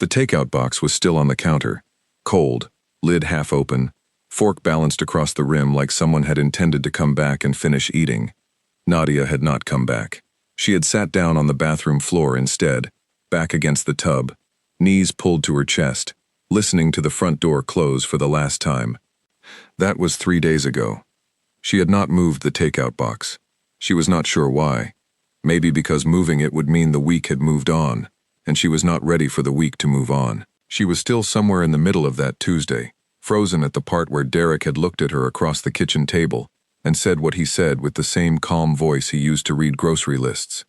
The takeout box was still on the counter, cold, lid half open, fork balanced across the rim like someone had intended to come back and finish eating. Nadia had not come back. She had sat down on the bathroom floor instead, back against the tub, knees pulled to her chest, listening to the front door close for the last time. That was 3 days ago. She had not moved the takeout box. She was not sure why. Maybe because moving it would mean the week had moved on, and she was not ready for the week to move on. She was still somewhere in the middle of that Tuesday, frozen at the part where Derek had looked at her across the kitchen table and said what he said with the same calm voice he used to read grocery lists.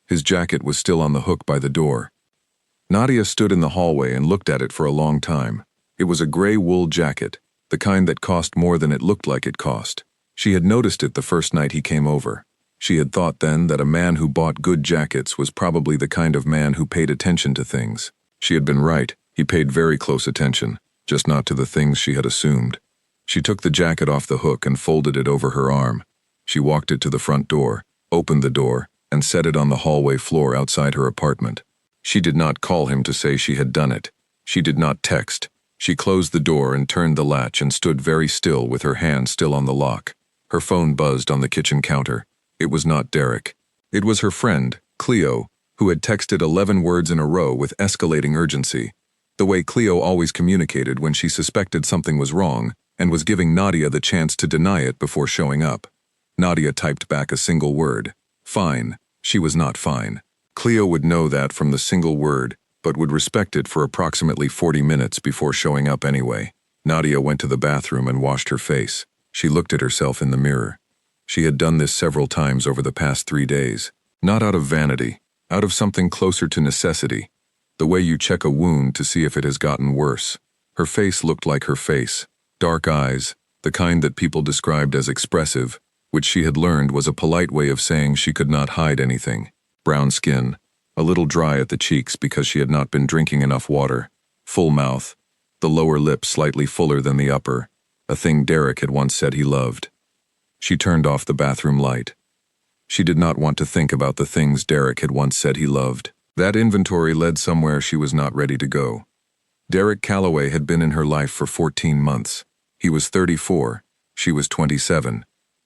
His jacket was still on the hook by the door. Nadia stood in the hallway and looked at it for a long time. It was a gray wool jacket, the kind that cost more than it looked like it cost. She had noticed it the first night he came over. She had thought then that a man who bought good jackets was probably the kind of man who paid attention to things. She had been right. He paid very close attention, just not to the things she had assumed. She took the jacket off the hook and folded it over her arm. She walked it to the front door, opened the door, and set it on the hallway floor outside her apartment. She did not call him to say she had done it. She did not text. She closed the door and turned the latch and stood very still with her hand still on the lock. Her phone buzzed on the kitchen counter. It was not Derek. It was her friend, Cleo, who had texted 11 words in a row with escalating urgency, the way Cleo always communicated when she suspected something was wrong and was giving Nadia the chance to deny it before showing up. Nadia typed back a single word. Fine. She was not fine. Cleo would know that from the single word, but would respect it for approximately 40 minutes before showing up anyway. Nadia went to the bathroom and washed her face. She looked at herself in the mirror. She had done this several times over the past 3 days. Not out of vanity, out of something closer to necessity. The way you check a wound to see if it has gotten worse. Her face looked like her face. Dark eyes, the kind that people described as expressive, which she had learned was a polite way of saying she could not hide anything. Brown skin, a little dry at the cheeks because she had not been drinking enough water. Full mouth, the lower lip slightly fuller than the upper, a thing Derek had once said he loved. She turned off the bathroom light. She did not want to think about the things Derek had once said he loved. That inventory led somewhere she was not ready to go. Derek Calloway had been in her life for 14 months. He was 34, she was 27,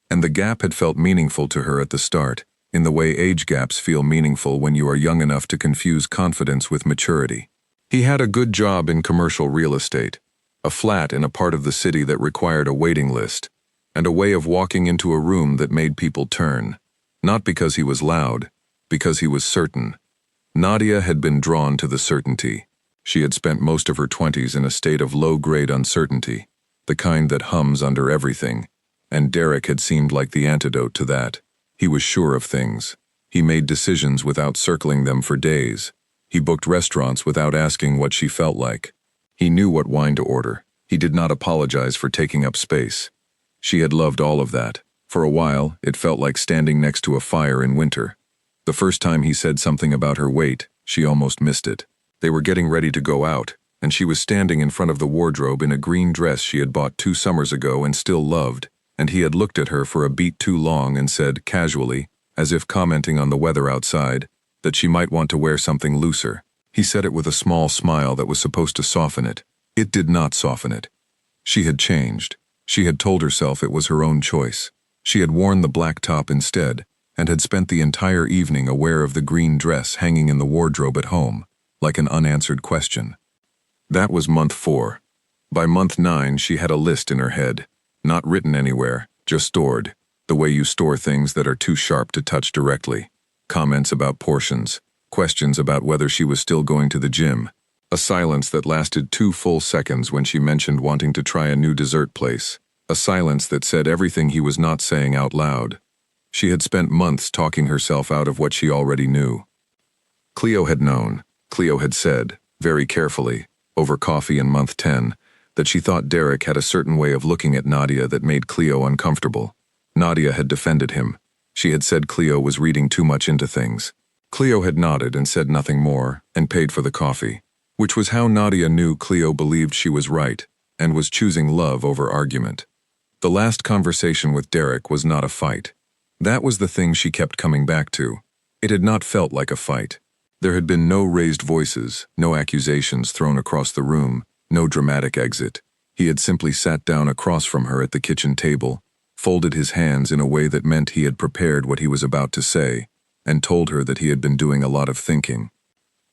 and the gap had felt meaningful to her at the start, in the way age gaps feel meaningful when you are young enough to confuse confidence with maturity. He had a good job in commercial real estate, a flat in a part of the city that required a waiting list, and a way of walking into a room that made people turn. Not because he was loud, because he was certain. Nadia had been drawn to the certainty. She had spent most of her 20s in a state of low-grade uncertainty, the kind that hums under everything, and Derek had seemed like the antidote to that. He was sure of things. He made decisions without circling them for days. He booked restaurants without asking what she felt like. He knew what wine to order. He did not apologize for taking up space. She had loved all of that. For a while, it felt like standing next to a fire in winter. The first time he said something about her weight, she almost missed it. They were getting ready to go out, and she was standing in front of the wardrobe in a green dress she had bought 2 summers ago and still loved, and he had looked at her for a beat too long and said, casually, as if commenting on the weather outside, that she might want to wear something looser. He said it with a small smile that was supposed to soften it. It did not soften it. She had changed. She had told herself it was her own choice. She had worn the black top instead, and had spent the entire evening aware of the green dress hanging in the wardrobe at home, like an unanswered question. That was month 4. By month 9, she had a list in her head, not written anywhere, just stored, the way you store things that are too sharp to touch directly. Comments about portions, questions about whether she was still going to the gym, a silence that lasted 2 full seconds when she mentioned wanting to try a new dessert place, a silence that said everything he was not saying out loud. She had spent months talking herself out of what she already knew. Cleo had known, Cleo had said, very carefully, over coffee in month 10, that she thought Derek had a certain way of looking at Nadia that made Cleo uncomfortable. Nadia had defended him. She had said Cleo was reading too much into things. Cleo had nodded and said nothing more, and paid for the coffee, which was how Nadia knew Cleo believed she was right, and was choosing love over argument. The last conversation with Derek was not a fight. That was the thing she kept coming back to. It had not felt like a fight. There had been no raised voices, no accusations thrown across the room, no dramatic exit. He had simply sat down across from her at the kitchen table, folded his hands in a way that meant he had prepared what he was about to say, and told her that he had been doing a lot of thinking.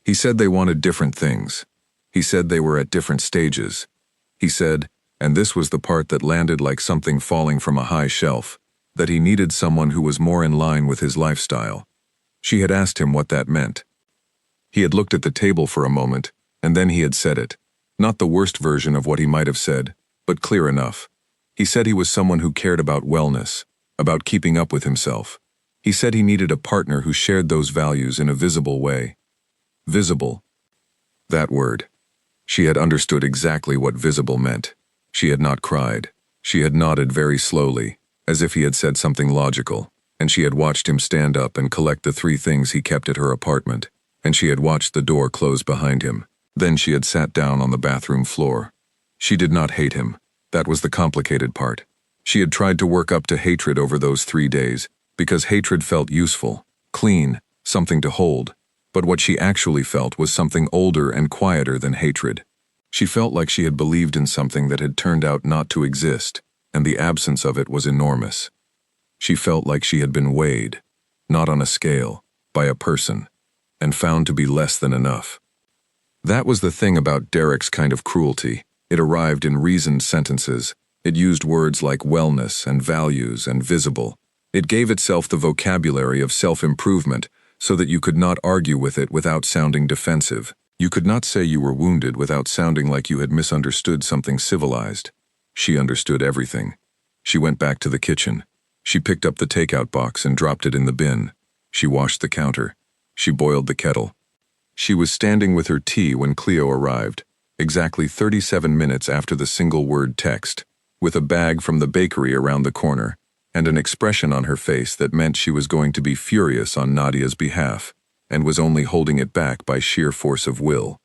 He said they wanted different things. He said they were at different stages. He said, and this was the part that landed like something falling from a high shelf, that he needed someone who was more in line with his lifestyle. She had asked him what that meant. He had looked at the table for a moment, and then he had said it. Not the worst version of what he might have said, but clear enough. He said he was someone who cared about wellness, about keeping up with himself. He said he needed a partner who shared those values in a visible way. Visible. That word. She had understood exactly what visible meant. She had not cried. She had nodded very slowly, as if he had said something logical, and she had watched him stand up and collect the 3 things he kept at her apartment, and she had watched the door close behind him. Then she had sat down on the bathroom floor. She did not hate him. That was the complicated part. She had tried to work up to hatred over those 3 days, because hatred felt useful, clean, something to hold. But what she actually felt was something older and quieter than hatred. She felt like she had believed in something that had turned out not to exist, and the absence of it was enormous. She felt like she had been weighed, not on a scale, by a person, and found to be less than enough. That was the thing about Derek's kind of cruelty. It arrived in reasoned sentences. It used words like wellness and values and visible. It gave itself the vocabulary of self-improvement so that you could not argue with it without sounding defensive. You could not say you were wounded without sounding like you had misunderstood something civilized. She understood everything. She went back to the kitchen. She picked up the takeout box and dropped it in the bin. She washed the counter. She boiled the kettle. She was standing with her tea when Cleo arrived, exactly 37 minutes after the single-word text, with a bag from the bakery around the corner, and an expression on her face that meant she was going to be furious on Nadia's behalf, and was only holding it back by sheer force of will.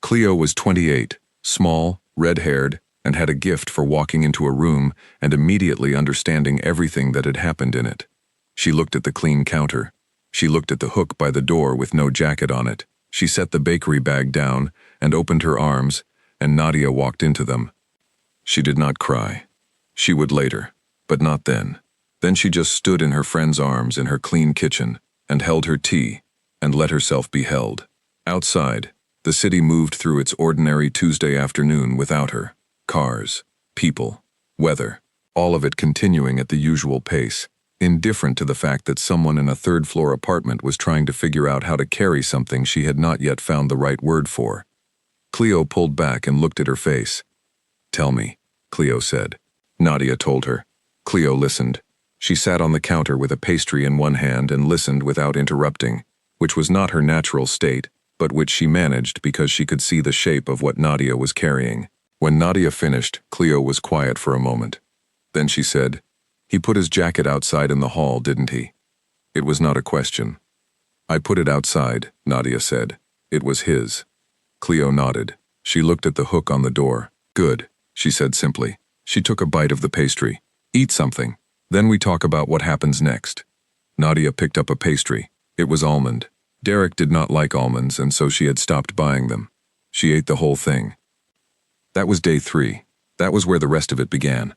Cleo was 28, small, red-haired, and had a gift for walking into a room and immediately understanding everything that had happened in it. She looked at the clean counter. She looked at the hook by the door with no jacket on it. She set the bakery bag down and opened her arms, and Nadia walked into them. She did not cry. She would later, but not then. Then she just stood in her friend's arms in her clean kitchen and held her tea and let herself be held. Outside, the city moved through its ordinary Tuesday afternoon without her. Cars, people, weather, all of it continuing at the usual pace, indifferent to the fact that someone in a third-floor apartment was trying to figure out how to carry something she had not yet found the right word for. Cleo pulled back and looked at her face. "Tell me," Cleo said. Nadia told her. Cleo listened. She sat on the counter with a pastry in one hand and listened without interrupting, which was not her natural state, but which she managed because she could see the shape of what Nadia was carrying. When Nadia finished, Cleo was quiet for a moment. Then she said, "He put his jacket outside in the hall, didn't he?" It was not a question. "I put it outside," Nadia said. "It was his." Cleo nodded. She looked at the hook on the door. "Good," she said simply. She took a bite of the pastry. "Eat something. Then we talk about what happens next." Nadia picked up a pastry. It was almond. Derek did not like almonds, and so she had stopped buying them. She ate the whole thing. That was day 3. That was where the rest of it began.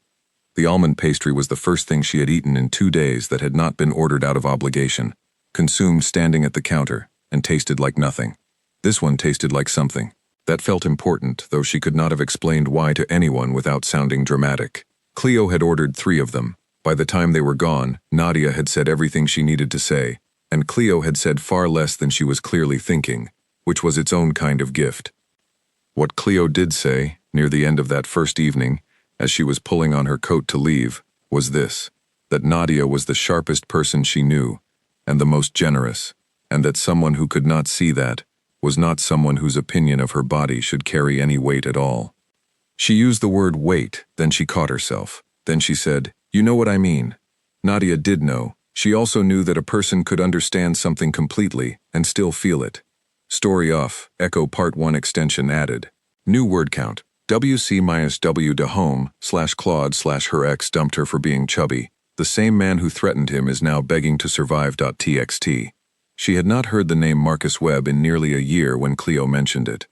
The almond pastry was the first thing she had eaten in 2 days that had not been ordered out of obligation, consumed standing at the counter, and tasted like nothing. This one tasted like something. That felt important, though she could not have explained why to anyone without sounding dramatic. Cleo had ordered 3 of them. By the time they were gone, Nadia had said everything she needed to say, and Cleo had said far less than she was clearly thinking, which was its own kind of gift. What Cleo did say, near the end of that first evening, as she was pulling on her coat to leave, was this: that Nadia was the sharpest person she knew, and the most generous, and that someone who could not see that was not someone whose opinion of her body should carry any weight at all. She used the word weight, then she caught herself. Then she said, "You know what I mean." Nadia did know. She also knew that a person could understand something completely and still feel it. Story off, Echo Part 1 extension added. New word count. WC-W de home/Claude/her ex dumped her for being chubby. The same man who threatened him is now begging to survive.txt. She had not heard the name Marcus Webb in nearly a year when Cleo mentioned it.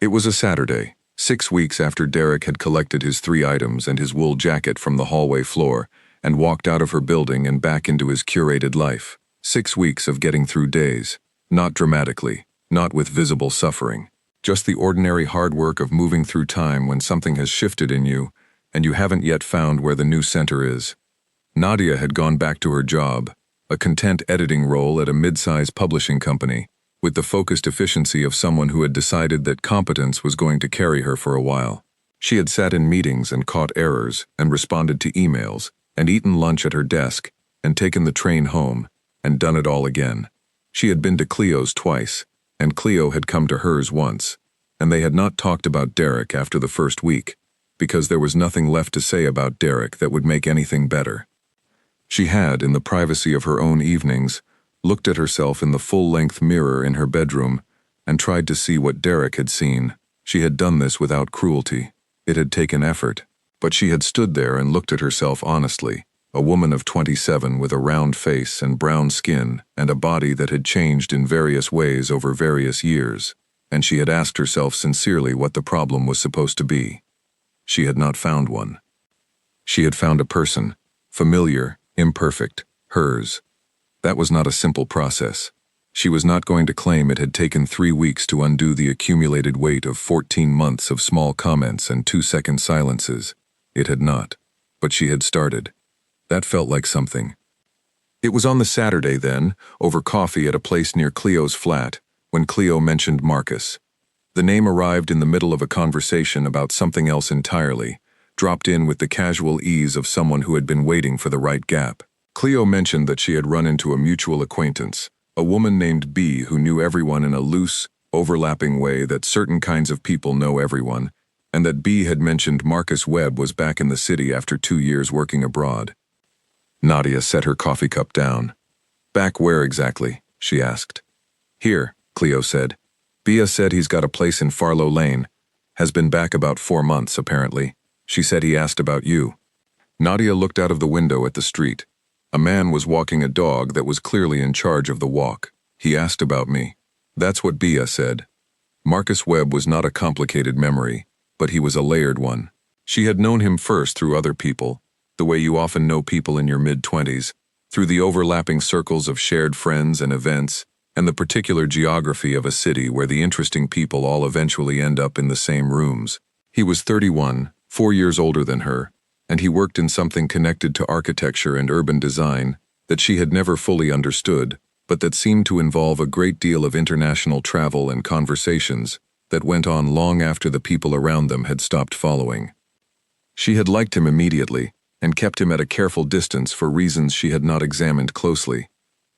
It was a Saturday, 6 weeks after Derek had collected his 3 items and his wool jacket from the hallway floor and walked out of her building and back into his curated life. 6 weeks of getting through days, not dramatically, not with visible suffering, just the ordinary hard work of moving through time when something has shifted in you and you haven't yet found where the new center is. Nadia had gone back to her job, a content editing role at a mid-size publishing company, with the focused efficiency of someone who had decided that competence was going to carry her for a while. She had sat in meetings and caught errors and responded to emails and eaten lunch at her desk and taken the train home and done it all again. She had been to Cleo's twice, and Cleo had come to hers once, and they had not talked about Derek after the first week, because there was nothing left to say about Derek that would make anything better. She had, in the privacy of her own evenings, looked at herself in the full-length mirror in her bedroom and tried to see what Derek had seen. She had done this without cruelty. It had taken effort, but she had stood there and looked at herself honestly, a woman of 27 with a round face and brown skin and a body that had changed in various ways over various years, and she had asked herself sincerely what the problem was supposed to be. She had not found one. She had found a person, familiar, imperfect, hers. That was not a simple process. She was not going to claim it had taken 3 weeks to undo the accumulated weight of 14 months of small comments and 2-second silences. It had not. But she had started. That felt like something. It was on the Saturday then, over coffee at a place near Cleo's flat, when Cleo mentioned Marcus. The name arrived in the middle of a conversation about something else entirely, dropped in with the casual ease of someone who had been waiting for the right gap. Cleo mentioned that she had run into a mutual acquaintance, a woman named B who knew everyone in a loose, overlapping way that certain kinds of people know everyone, and that B had mentioned Marcus Webb was back in the city after 2 years working abroad. Nadia set her coffee cup down. "Back where exactly?" she asked. "Here," Cleo said. "Bia said he's got a place in Farlow Lane. Has been back about 4 months, apparently. She said he asked about you." Nadia looked out of the window at the street. A man was walking a dog that was clearly in charge of the walk. "He asked about me." That's what Bia said. Marcus Webb was not a complicated memory, but he was a layered one. She had known him first through other people, the way you often know people in your mid-20s, through the overlapping circles of shared friends and events, and the particular geography of a city where the interesting people all eventually end up in the same rooms. He was 31, 4 years older than her, and he worked in something connected to architecture and urban design that she had never fully understood, but that seemed to involve a great deal of international travel and conversations that went on long after the people around them had stopped following. She had liked him immediately and kept him at a careful distance for reasons she had not examined closely.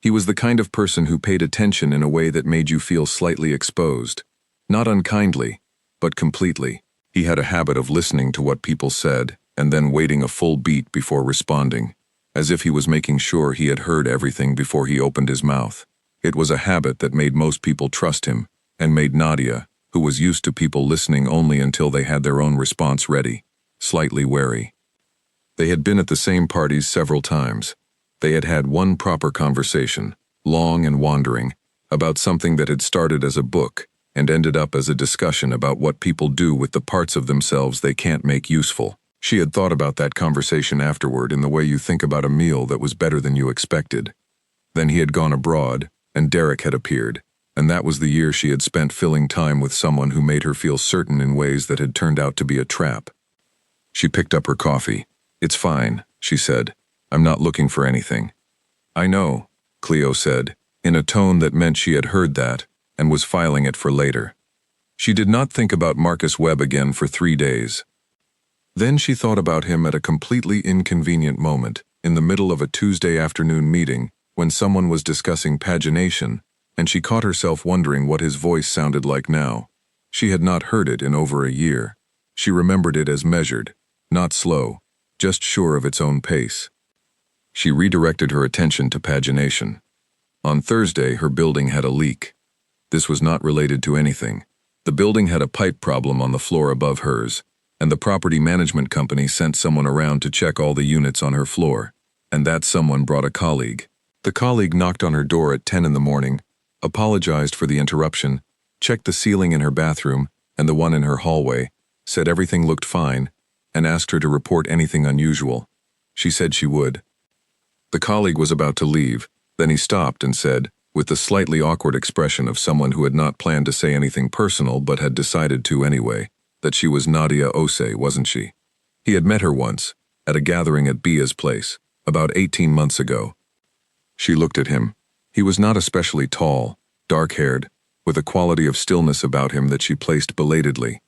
He was the kind of person who paid attention in a way that made you feel slightly exposed. Not unkindly, but completely. He had a habit of listening to what people said and then waiting a full beat before responding, as if he was making sure he had heard everything before he opened his mouth. It was a habit that made most people trust him, and made Nadia, who was used to people listening only until they had their own response ready, slightly wary. They had been at the same parties several times. They had had one proper conversation, long and wandering, about something that had started as a book and ended up as a discussion about what people do with the parts of themselves they can't make useful. She had thought about that conversation afterward in the way you think about a meal that was better than you expected. Then he had gone abroad, and Derek had appeared, and that was the year she had spent filling time with someone who made her feel certain in ways that had turned out to be a trap. She picked up her coffee. "It's fine," she said. "I'm not looking for anything." "I know," Cleo said, in a tone that meant she had heard that and was filing it for later. She did not think about Marcus Webb again for 3 days. Then she thought about him at a completely inconvenient moment, in the middle of a Tuesday afternoon meeting, when someone was discussing pagination, and she caught herself wondering what his voice sounded like now. She had not heard it in over a year. She remembered it as measured, not slow, just sure of its own pace. She redirected her attention to pagination. On Thursday, her building had a leak. This was not related to anything. The building had a pipe problem on the floor above hers, and the property management company sent someone around to check all the units on her floor, and that someone brought a colleague. The colleague knocked on her door at 10 in the morning, apologized for the interruption, checked the ceiling in her bathroom and the one in her hallway, said everything looked fine, and asked her to report anything unusual. She said she would. The colleague was about to leave, then he stopped and said, with the slightly awkward expression of someone who had not planned to say anything personal but had decided to anyway, that she was Nadia Ose, wasn't she? He had met her once, at a gathering at Bia's place, about 18 months ago. She looked at him. He was not especially tall, dark-haired, with a quality of stillness about him that she placed belatedly.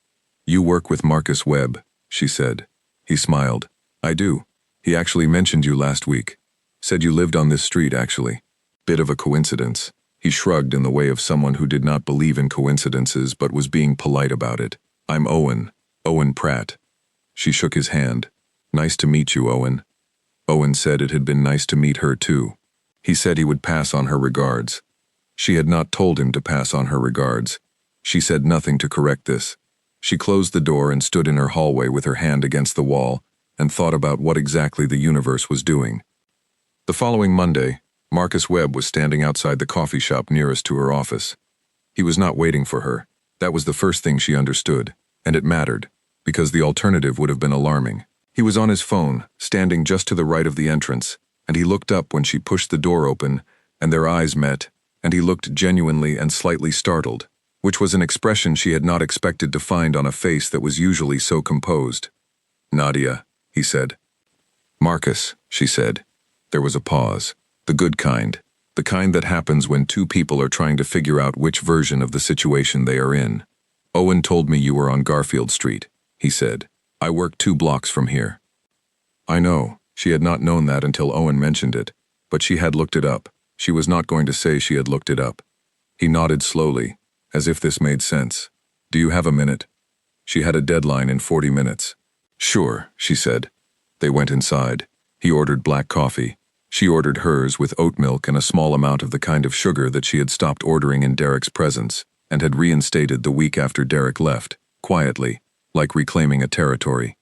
"You work with Marcus Webb," she said. He smiled. "I do. He actually mentioned you last week. Said you lived on this street, actually. Bit of a coincidence." He shrugged in the way of someone who did not believe in coincidences but was being polite about it. "I'm Owen. Owen Pratt." She shook his hand. "Nice to meet you, Owen." Owen said it had been nice to meet her too. He said he would pass on her regards. She had not told him to pass on her regards. She said nothing to correct this. She closed the door and stood in her hallway with her hand against the wall and thought about what exactly the universe was doing. The following Monday, Marcus Webb was standing outside the coffee shop nearest to her office. He was not waiting for her. That was the first thing she understood, and it mattered, because the alternative would have been alarming. He was on his phone, standing just to the right of the entrance, and he looked up when she pushed the door open, and their eyes met, and he looked genuinely and slightly startled, which was an expression she had not expected to find on a face that was usually so composed. "Nadia," he said. "Marcus," she said. There was a pause. The good kind. The kind that happens when two people are trying to figure out which version of the situation they are in. "Owen told me you were on Garfield Street," he said. "I work 2 blocks from here." I know. She had not known that until Owen mentioned it, but she had looked it up. She was not going to say she had looked it up. He nodded slowly, as if this made sense. "Do you have a minute?" She had a deadline in 40 minutes. "Sure," she said. They went inside. He ordered black coffee. She ordered hers with oat milk and a small amount of the kind of sugar that she had stopped ordering in Derek's presence and had reinstated the week after Derek left, quietly, like reclaiming a territory.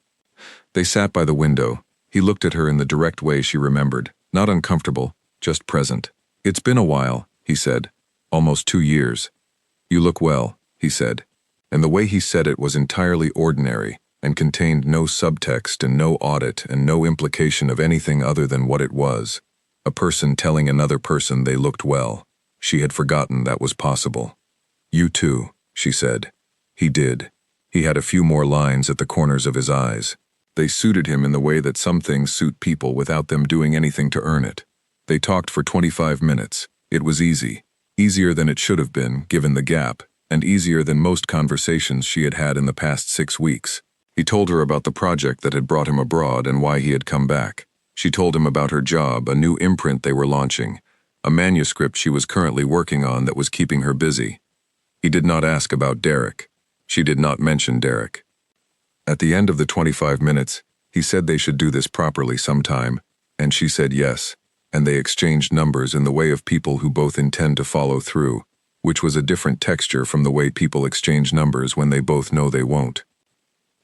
They sat by the window. He looked at her in the direct way she remembered, not uncomfortable, just present. "It's been a while," he said. "Almost 2 years. You look well," he said. And the way he said it was entirely ordinary and contained no subtext and no audit and no implication of anything other than what it was. A person telling another person they looked well. She had forgotten that was possible. "You too," she said. He did. He had a few more lines at the corners of his eyes. They suited him in the way that some things suit people without them doing anything to earn it. They talked for 25 minutes. It was easy. Easier than it should have been, given the gap, and easier than most conversations she had had in the past 6 weeks. He told her about the project that had brought him abroad and why he had come back. She told him about her job, a new imprint they were launching, a manuscript she was currently working on that was keeping her busy. He did not ask about Derek. She did not mention Derek. At the end of the 25 minutes, he said they should do this properly sometime, and she said yes, and they exchanged numbers in the way of people who both intend to follow through, which was a different texture from the way people exchange numbers when they both know they won't.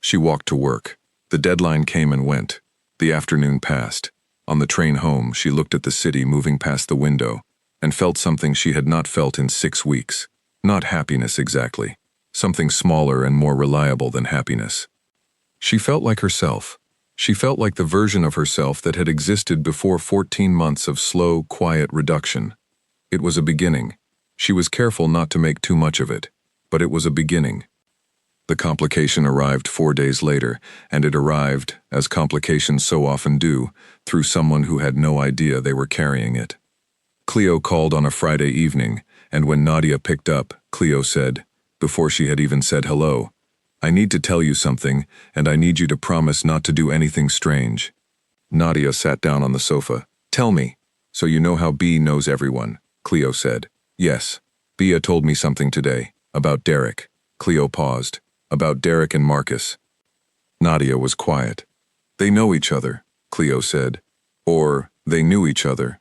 She walked to work. The deadline came and went. The afternoon passed. On the train home, she looked at the city moving past the window and felt something she had not felt in 6 weeks. Not happiness exactly. Something smaller and more reliable than happiness. She felt like herself. She felt like the version of herself that had existed before 14 months of slow, quiet reduction. It was a beginning. She was careful not to make too much of it, but it was a beginning. The complication arrived 4 days later, and it arrived, as complications so often do, through someone who had no idea they were carrying it. Cleo called on a Friday evening, and when Nadia picked up, Cleo said, before she had even said hello, "I need to tell you something, and I need you to promise not to do anything strange." Nadia sat down on the sofa. "Tell me, so you know how Bea knows everyone," Cleo said. "Yes. Bea told me something today, about Derek." Cleo paused. "About Derek and Marcus." Nadia was quiet. "They know each other," Cleo said. "Or, they knew each other.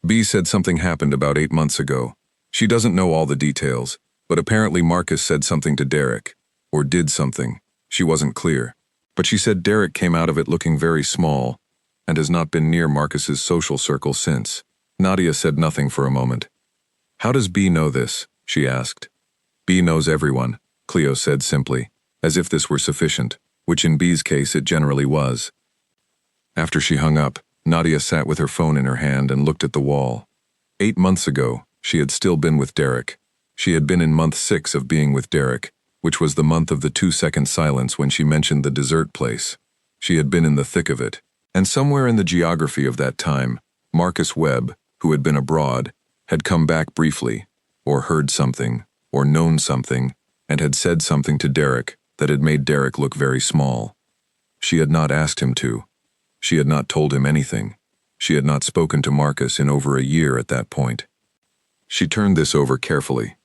Bea said something happened about 8 months ago. She doesn't know all the details, but apparently Marcus said something to Derek. Or did something. She wasn't clear. But she said Derek came out of it looking very small, and has not been near Marcus's social circle since. Nadia said nothing for a moment. How does B know this? She asked. B knows everyone, Cleo said simply, as if this were sufficient, which in B's case it generally was. After she hung up, Nadia sat with her phone in her hand and looked at the wall. 8 months ago, she had still been with Derek. She had been in month 6 of being with Derek, which was the month of the 2-second silence when she mentioned the dessert place. She had been in the thick of it. And somewhere in the geography of that time, Marcus Webb, who had been abroad, had come back briefly, or heard something, or known something, and had said something to Derek that had made Derek look very small. She had not asked him to. She had not told him anything. She had not spoken to Marcus in over a year at that point. She turned this over carefully.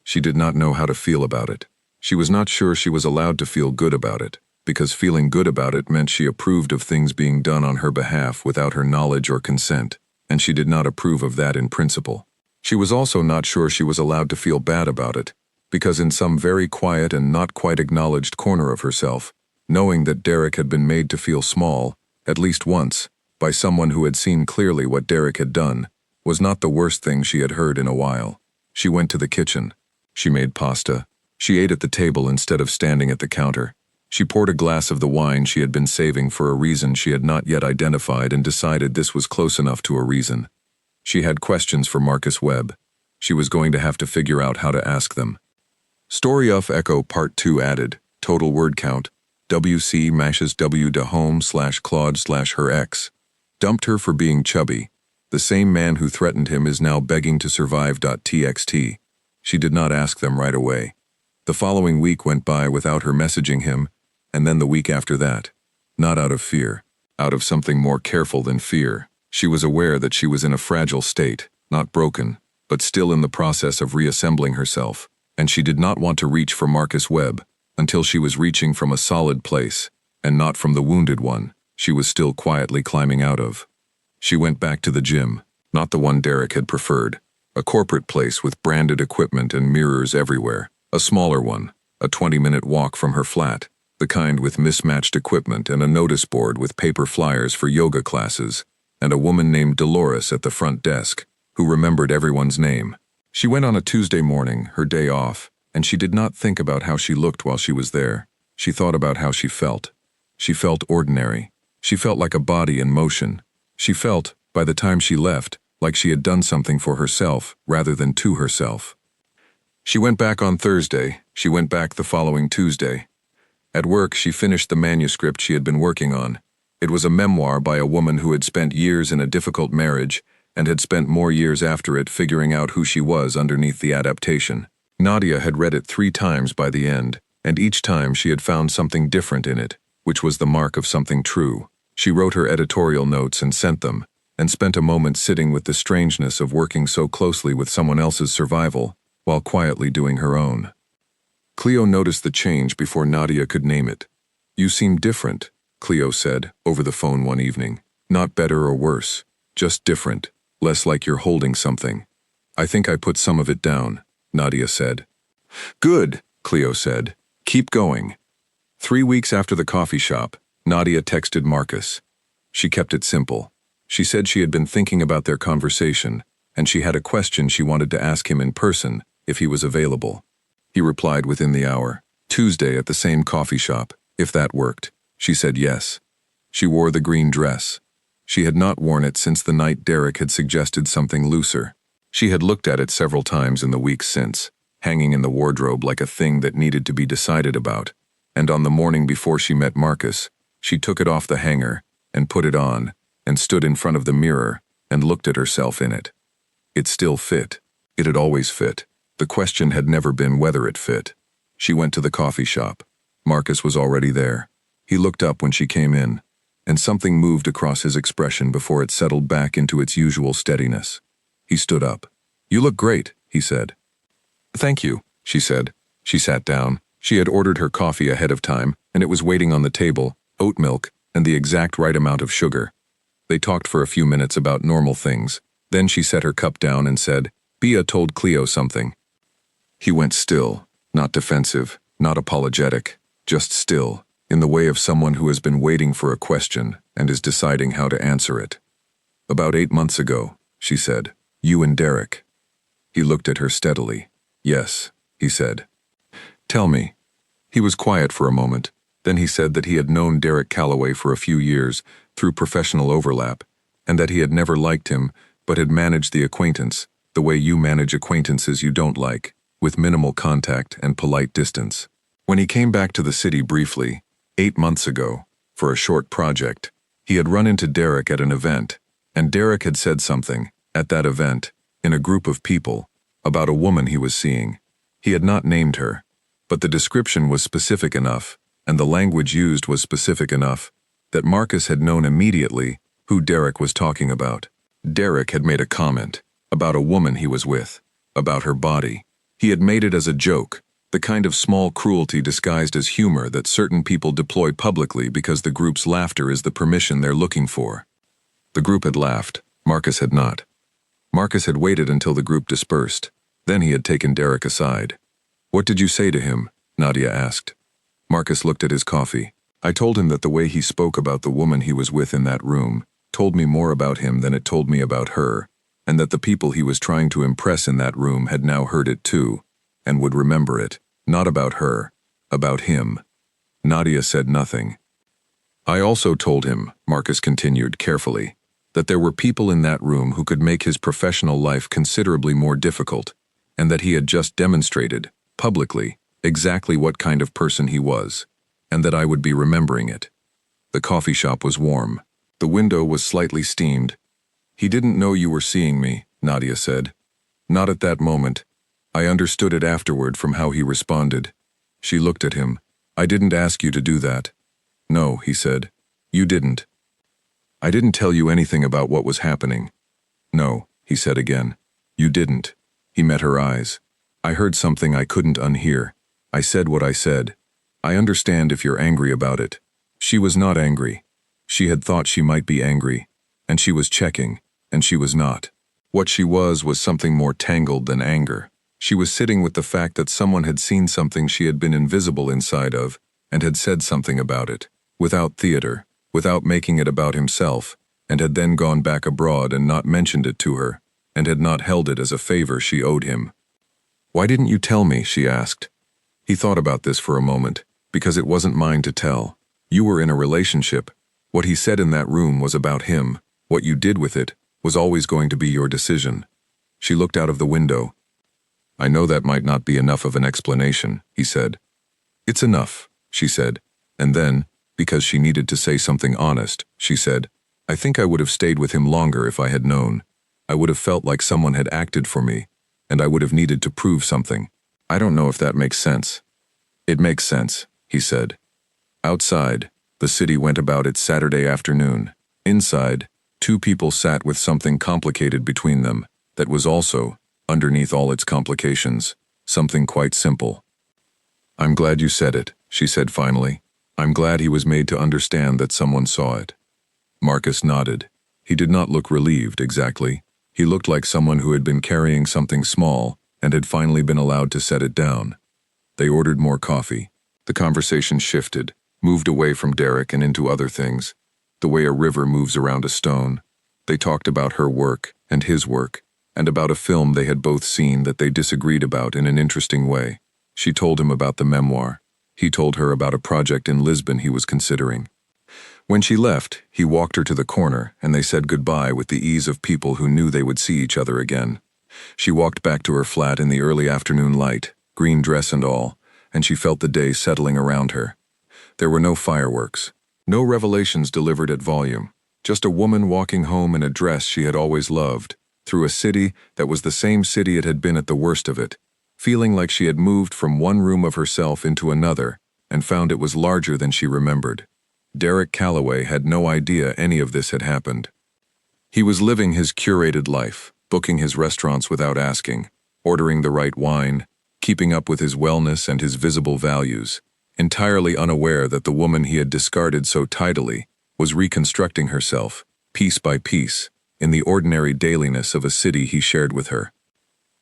She did not know how to feel about it. She was not sure she was allowed to feel good about it, because feeling good about it meant she approved of things being done on her behalf without her knowledge or consent, and she did not approve of that in principle. She was also not sure she was allowed to feel bad about it, because in some very quiet and not quite acknowledged corner of herself, knowing that Derek had been made to feel small, at least once, by someone who had seen clearly what Derek had done, was not the worst thing she had heard in a while. She went to the kitchen. She made pasta. She ate at the table instead of standing at the counter. She poured a glass of the wine she had been saving for a reason she had not yet identified and decided this was close enough to a reason. She had questions for Marcus Webb. She was going to have to figure out how to ask them. Story of Echo Part 2 added, total word count, WC mashes W de home / Claude / her ex. Dumped her for being chubby. The same man who threatened him is now begging to survive. Txt. She did not ask them right away. The following week went by without her messaging him, and then the week after that. Not out of fear. Out of something more careful than fear. She was aware that she was in a fragile state, not broken, but still in the process of reassembling herself, and she did not want to reach for Marcus Webb until she was reaching from a solid place, and not from the wounded one she was still quietly climbing out of. She went back to the gym, not the one Derek had preferred, a corporate place with branded equipment and mirrors everywhere, a smaller one, a 20-minute walk from her flat, the kind with mismatched equipment and a notice board with paper flyers for yoga classes, and a woman named Dolores at the front desk, who remembered everyone's name. She went on a Tuesday morning, her day off, and she did not think about how she looked while she was there. She thought about how she felt. She felt ordinary. She felt like a body in motion. She felt, by the time she left, like she had done something for herself rather than to herself. She went back on Thursday. She went back the following Tuesday. At work, she finished the manuscript she had been working on. It was a memoir by a woman who had spent years in a difficult marriage and had spent more years after it figuring out who she was underneath the adaptation. Nadia had read it 3 times by the end, and each time she had found something different in it, which was the mark of something true. She wrote her editorial notes and sent them, and spent a moment sitting with the strangeness of working so closely with someone else's survival, while quietly doing her own. Cleo noticed the change before Nadia could name it. "You seem different," Cleo said, over the phone one evening. "Not better or worse, just different, less like you're holding something." "I think I put some of it down," Nadia said. "Good," Cleo said. "Keep going." 3 weeks after the coffee shop, Nadia texted Marcus. She kept it simple. She said she had been thinking about their conversation, and she had a question she wanted to ask him in person, if he was available. He replied within the hour. Tuesday at the same coffee shop, if that worked. She said yes. She wore the green dress. She had not worn it since the night Derek had suggested something looser. She had looked at it several times in the weeks since, hanging in the wardrobe like a thing that needed to be decided about, and on the morning before she met Marcus, she took it off the hanger and put it on and stood in front of the mirror and looked at herself in it. It still fit. It had always fit. The question had never been whether it fit. She went to the coffee shop. Marcus was already there. He looked up when she came in, and something moved across his expression before it settled back into its usual steadiness. He stood up. "You look great," he said. "Thank you," she said. She sat down. She had ordered her coffee ahead of time, and it was waiting on the table, oat milk, and the exact right amount of sugar. They talked for a few minutes about normal things. Then she set her cup down and said, "Bea told Cleo something." He went still, not defensive, not apologetic, just still, in the way of someone who has been waiting for a question and is deciding how to answer it. "About 8 months ago," she said. You and Derek. He looked at her steadily. Yes, he said. Tell me. He was quiet for a moment. Then he said that he had known Derek Calloway for a few years through professional overlap, and that he had never liked him, but had managed the acquaintance, the way you manage acquaintances you don't like, with minimal contact and polite distance. When he came back to the city briefly, 8 months ago, for a short project, he had run into Derek at an event, and Derek had said something, at that event, in a group of people, about a woman he was seeing. He had not named her, but the description was specific enough, and the language used was specific enough, that Marcus had known immediately who Derek was talking about. Derek had made a comment about a woman he was with, about her body. He had made it as a joke, the kind of small cruelty disguised as humor that certain people deploy publicly because the group's laughter is the permission they're looking for. The group had laughed. Marcus had not. Marcus had waited until the group dispersed. Then he had taken Derek aside. What did you say to him? Nadia asked. Marcus looked at his coffee. I told him that the way he spoke about the woman he was with in that room told me more about him than it told me about her, and that the people he was trying to impress in that room had now heard it too, and would remember it, not about her, about him. Nadia said nothing. I also told him, Marcus continued carefully, that there were people in that room who could make his professional life considerably more difficult, and that he had just demonstrated, publicly, exactly what kind of person he was, and that I would be remembering it. The coffee shop was warm. The window was slightly steamed. He didn't know you were seeing me, Nadia said. Not at that moment. I understood it afterward from how he responded. She looked at him. I didn't ask you to do that. No, he said. You didn't. I didn't tell you anything about what was happening. No, he said again. You didn't. He met her eyes. I heard something I couldn't unhear. I said what I said. I understand if you're angry about it. She was not angry. She had thought she might be angry, and she was checking, and she was not. What she was something more tangled than anger. She was sitting with the fact that someone had seen something she had been invisible inside of, and had said something about it, without theater, without making it about himself, and had then gone back abroad and not mentioned it to her, and had not held it as a favor she owed him. Why didn't you tell me? She asked. He thought about this for a moment, because it wasn't mine to tell. You were in a relationship. What he said in that room was about him. What you did with it was always going to be your decision. She looked out of the window. I know that might not be enough of an explanation, he said. It's enough, she said, and then, because she needed to say something honest, she said, I think I would have stayed with him longer if I had known. I would have felt like someone had acted for me, and I would have needed to prove something. I don't know if that makes sense. It makes sense, he said. Outside, the city went about its Saturday afternoon. Inside, two people sat with something complicated between them that was also, underneath all its complications, something quite simple. I'm glad you said it, she said finally. I'm glad he was made to understand that someone saw it. Marcus nodded. He did not look relieved, exactly. He looked like someone who had been carrying something small and had finally been allowed to set it down. They ordered more coffee. The conversation shifted, moved away from Derek and into other things, the way a river moves around a stone. They talked about her work and his work, and about a film they had both seen that they disagreed about in an interesting way. She told him about the memoir. He told her about a project in Lisbon he was considering. When she left, he walked her to the corner, and they said goodbye with the ease of people who knew they would see each other again. She walked back to her flat in the early afternoon light, green dress and all, and she felt the day settling around her. There were no fireworks, no revelations delivered at volume, just a woman walking home in a dress she had always loved, through a city that was the same city it had been at the worst of it, feeling like she had moved from one room of herself into another and found it was larger than she remembered. Derek Calloway had no idea any of this had happened. He was living his curated life, booking his restaurants without asking, ordering the right wine, keeping up with his wellness and his visible values, entirely unaware that the woman he had discarded so tidily was reconstructing herself, piece by piece, in the ordinary dailiness of a city he shared with her.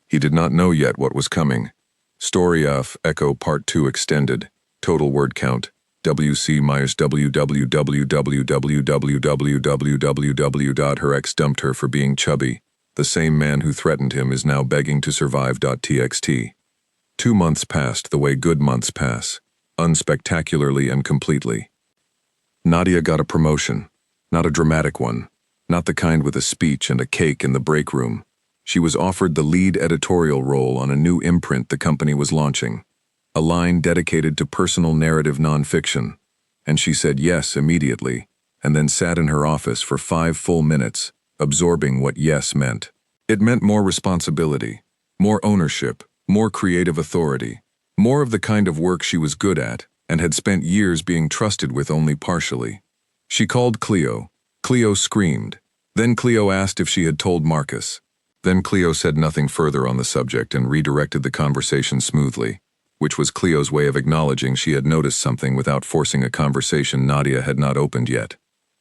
He did not know yet what was coming. Story of Echo Part 2 Extended. Total word count. WC Myers www. Her ex dumped her for being chubby. The same man who threatened him is now begging to survive. Txt. 2 months passed the way good months pass, unspectacularly and completely. Nadia got a promotion, not a dramatic one, not the kind with a speech and a cake in the break room. She was offered the lead editorial role on a new imprint the company was launching, a line dedicated to personal narrative nonfiction, and she said yes immediately, and then sat in her office for 5 full minutes, absorbing what yes meant. It meant more responsibility, more ownership, more creative authority, more of the kind of work she was good at and had spent years being trusted with only partially. She called Cleo. Cleo screamed. Then Cleo asked if she had told Marcus. Then Cleo said nothing further on the subject and redirected the conversation smoothly, which was Cleo's way of acknowledging she had noticed something without forcing a conversation Nadia had not opened yet.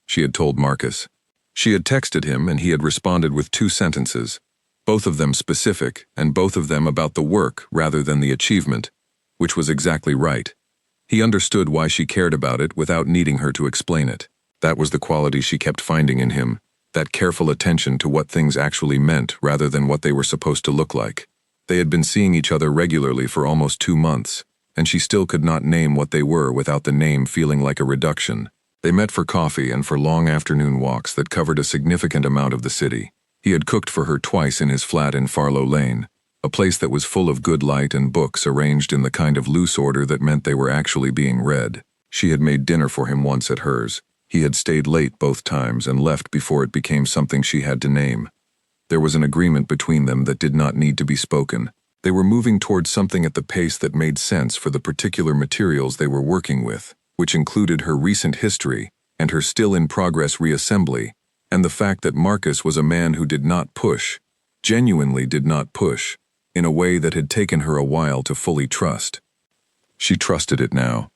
She had told Marcus. She had texted him and he had responded with 2 sentences, both of them specific and both of them about the work rather than the achievement, which was exactly right. He understood why she cared about it without needing her to explain it. That was the quality she kept finding in him, that careful attention to what things actually meant rather than what they were supposed to look like. They had been seeing each other regularly for almost 2 months, and she still could not name what they were without the name feeling like a reduction. They met for coffee and for long afternoon walks that covered a significant amount of the city. He had cooked for her twice in his flat in Farlow Lane, a place that was full of good light and books arranged in the kind of loose order that meant they were actually being read. She had made dinner for him once at hers. He had stayed late both times and left before it became something she had to name. There was an agreement between them that did not need to be spoken. They were moving towards something at the pace that made sense for the particular materials they were working with, which included her recent history and her still-in-progress reassembly, and the fact that Marcus was a man who did not push, genuinely did not push, in a way that had taken her a while to fully trust. She trusted it now.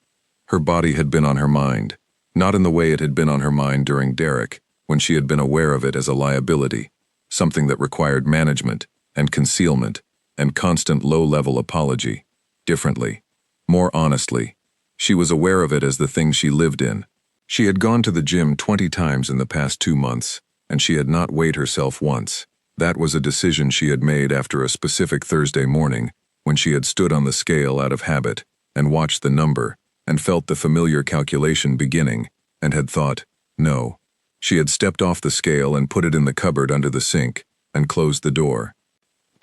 Her body had been on her mind, not in the way it had been on her mind during Derek, when she had been aware of it as a liability, something that required management and concealment and constant low-level apology, differently, more honestly. She was aware of it as the thing she lived in. She had gone to the gym 20 times in the past 2 months, and she had not weighed herself once. That was a decision she had made after a specific Thursday morning, when she had stood on the scale out of habit, and watched the number, and felt the familiar calculation beginning, and had thought, no. She had stepped off the scale and put it in the cupboard under the sink, and closed the door.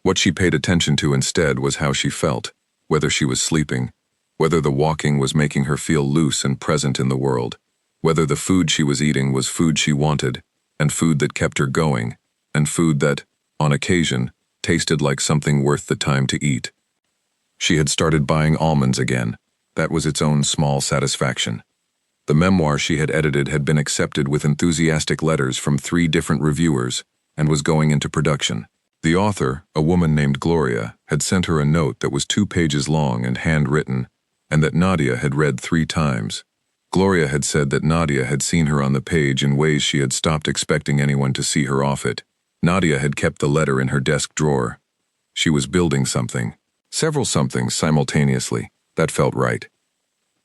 What she paid attention to instead was how she felt, whether she was sleeping, whether the walking was making her feel loose and present in the world, whether the food she was eating was food she wanted, and food that kept her going, and food that, on occasion, tasted like something worth the time to eat. She had started buying almonds again. That was its own small satisfaction. The memoir she had edited had been accepted with enthusiastic letters from 3 different reviewers and was going into production. The author, a woman named Gloria, had sent her a note that was 2 pages long and handwritten, and that Nadia had read 3 times. Gloria had said that Nadia had seen her on the page in ways she had stopped expecting anyone to see her off it. Nadia had kept the letter in her desk drawer. She was building something. Several somethings simultaneously. That felt right.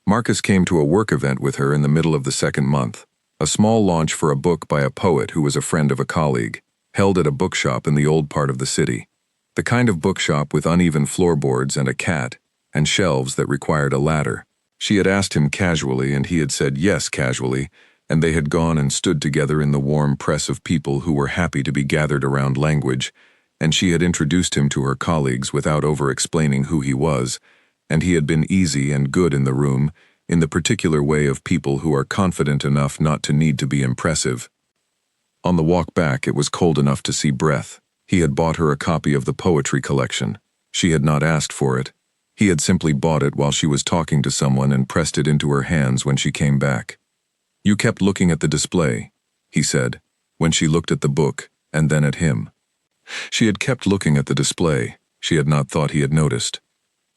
Marcus came to a work event with her in the middle of the 2nd month, a small launch for a book by a poet who was a friend of a colleague, held at a bookshop in the old part of the city. The kind of bookshop with uneven floorboards and a cat, and shelves that required a ladder. She had asked him casually, and he had said yes casually, and they had gone and stood together in the warm press of people who were happy to be gathered around language, and she had introduced him to her colleagues without over-explaining who he was, and he had been easy and good in the room, in the particular way of people who are confident enough not to need to be impressive. On the walk back, it was cold enough to see breath. He had bought her a copy of the poetry collection. She had not asked for it. He had simply bought it while she was talking to someone and pressed it into her hands when she came back. "You kept looking at the display," he said, when she looked at the book and then at him. She had kept looking at the display. She had not thought he had noticed.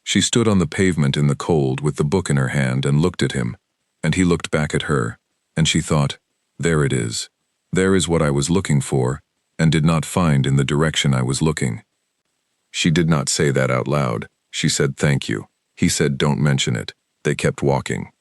She stood on the pavement in the cold with the book in her hand and looked at him, and he looked back at her, and she thought, there it is. There is what I was looking for, and did not find in the direction I was looking. She did not say that out loud. She said thank you. He said don't mention it. They kept walking.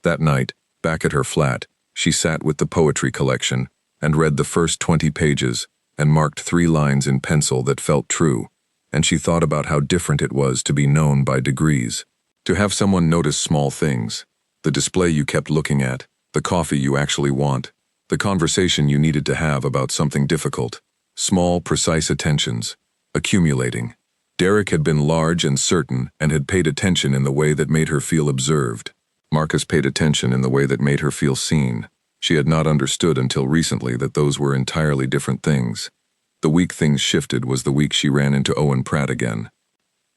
That night, back at her flat, she sat with the poetry collection and read the first 20 pages and marked 3 lines in pencil that felt true, and she thought about how different it was to be known by degrees. To have someone notice small things, the display you kept looking at, the coffee you actually want, the conversation you needed to have about something difficult. Small, precise attentions, accumulating. Derek had been large and certain and had paid attention in the way that made her feel observed. Marcus paid attention in the way that made her feel seen. She had not understood until recently that those were entirely different things. The week things shifted was the week she ran into Owen Pratt again.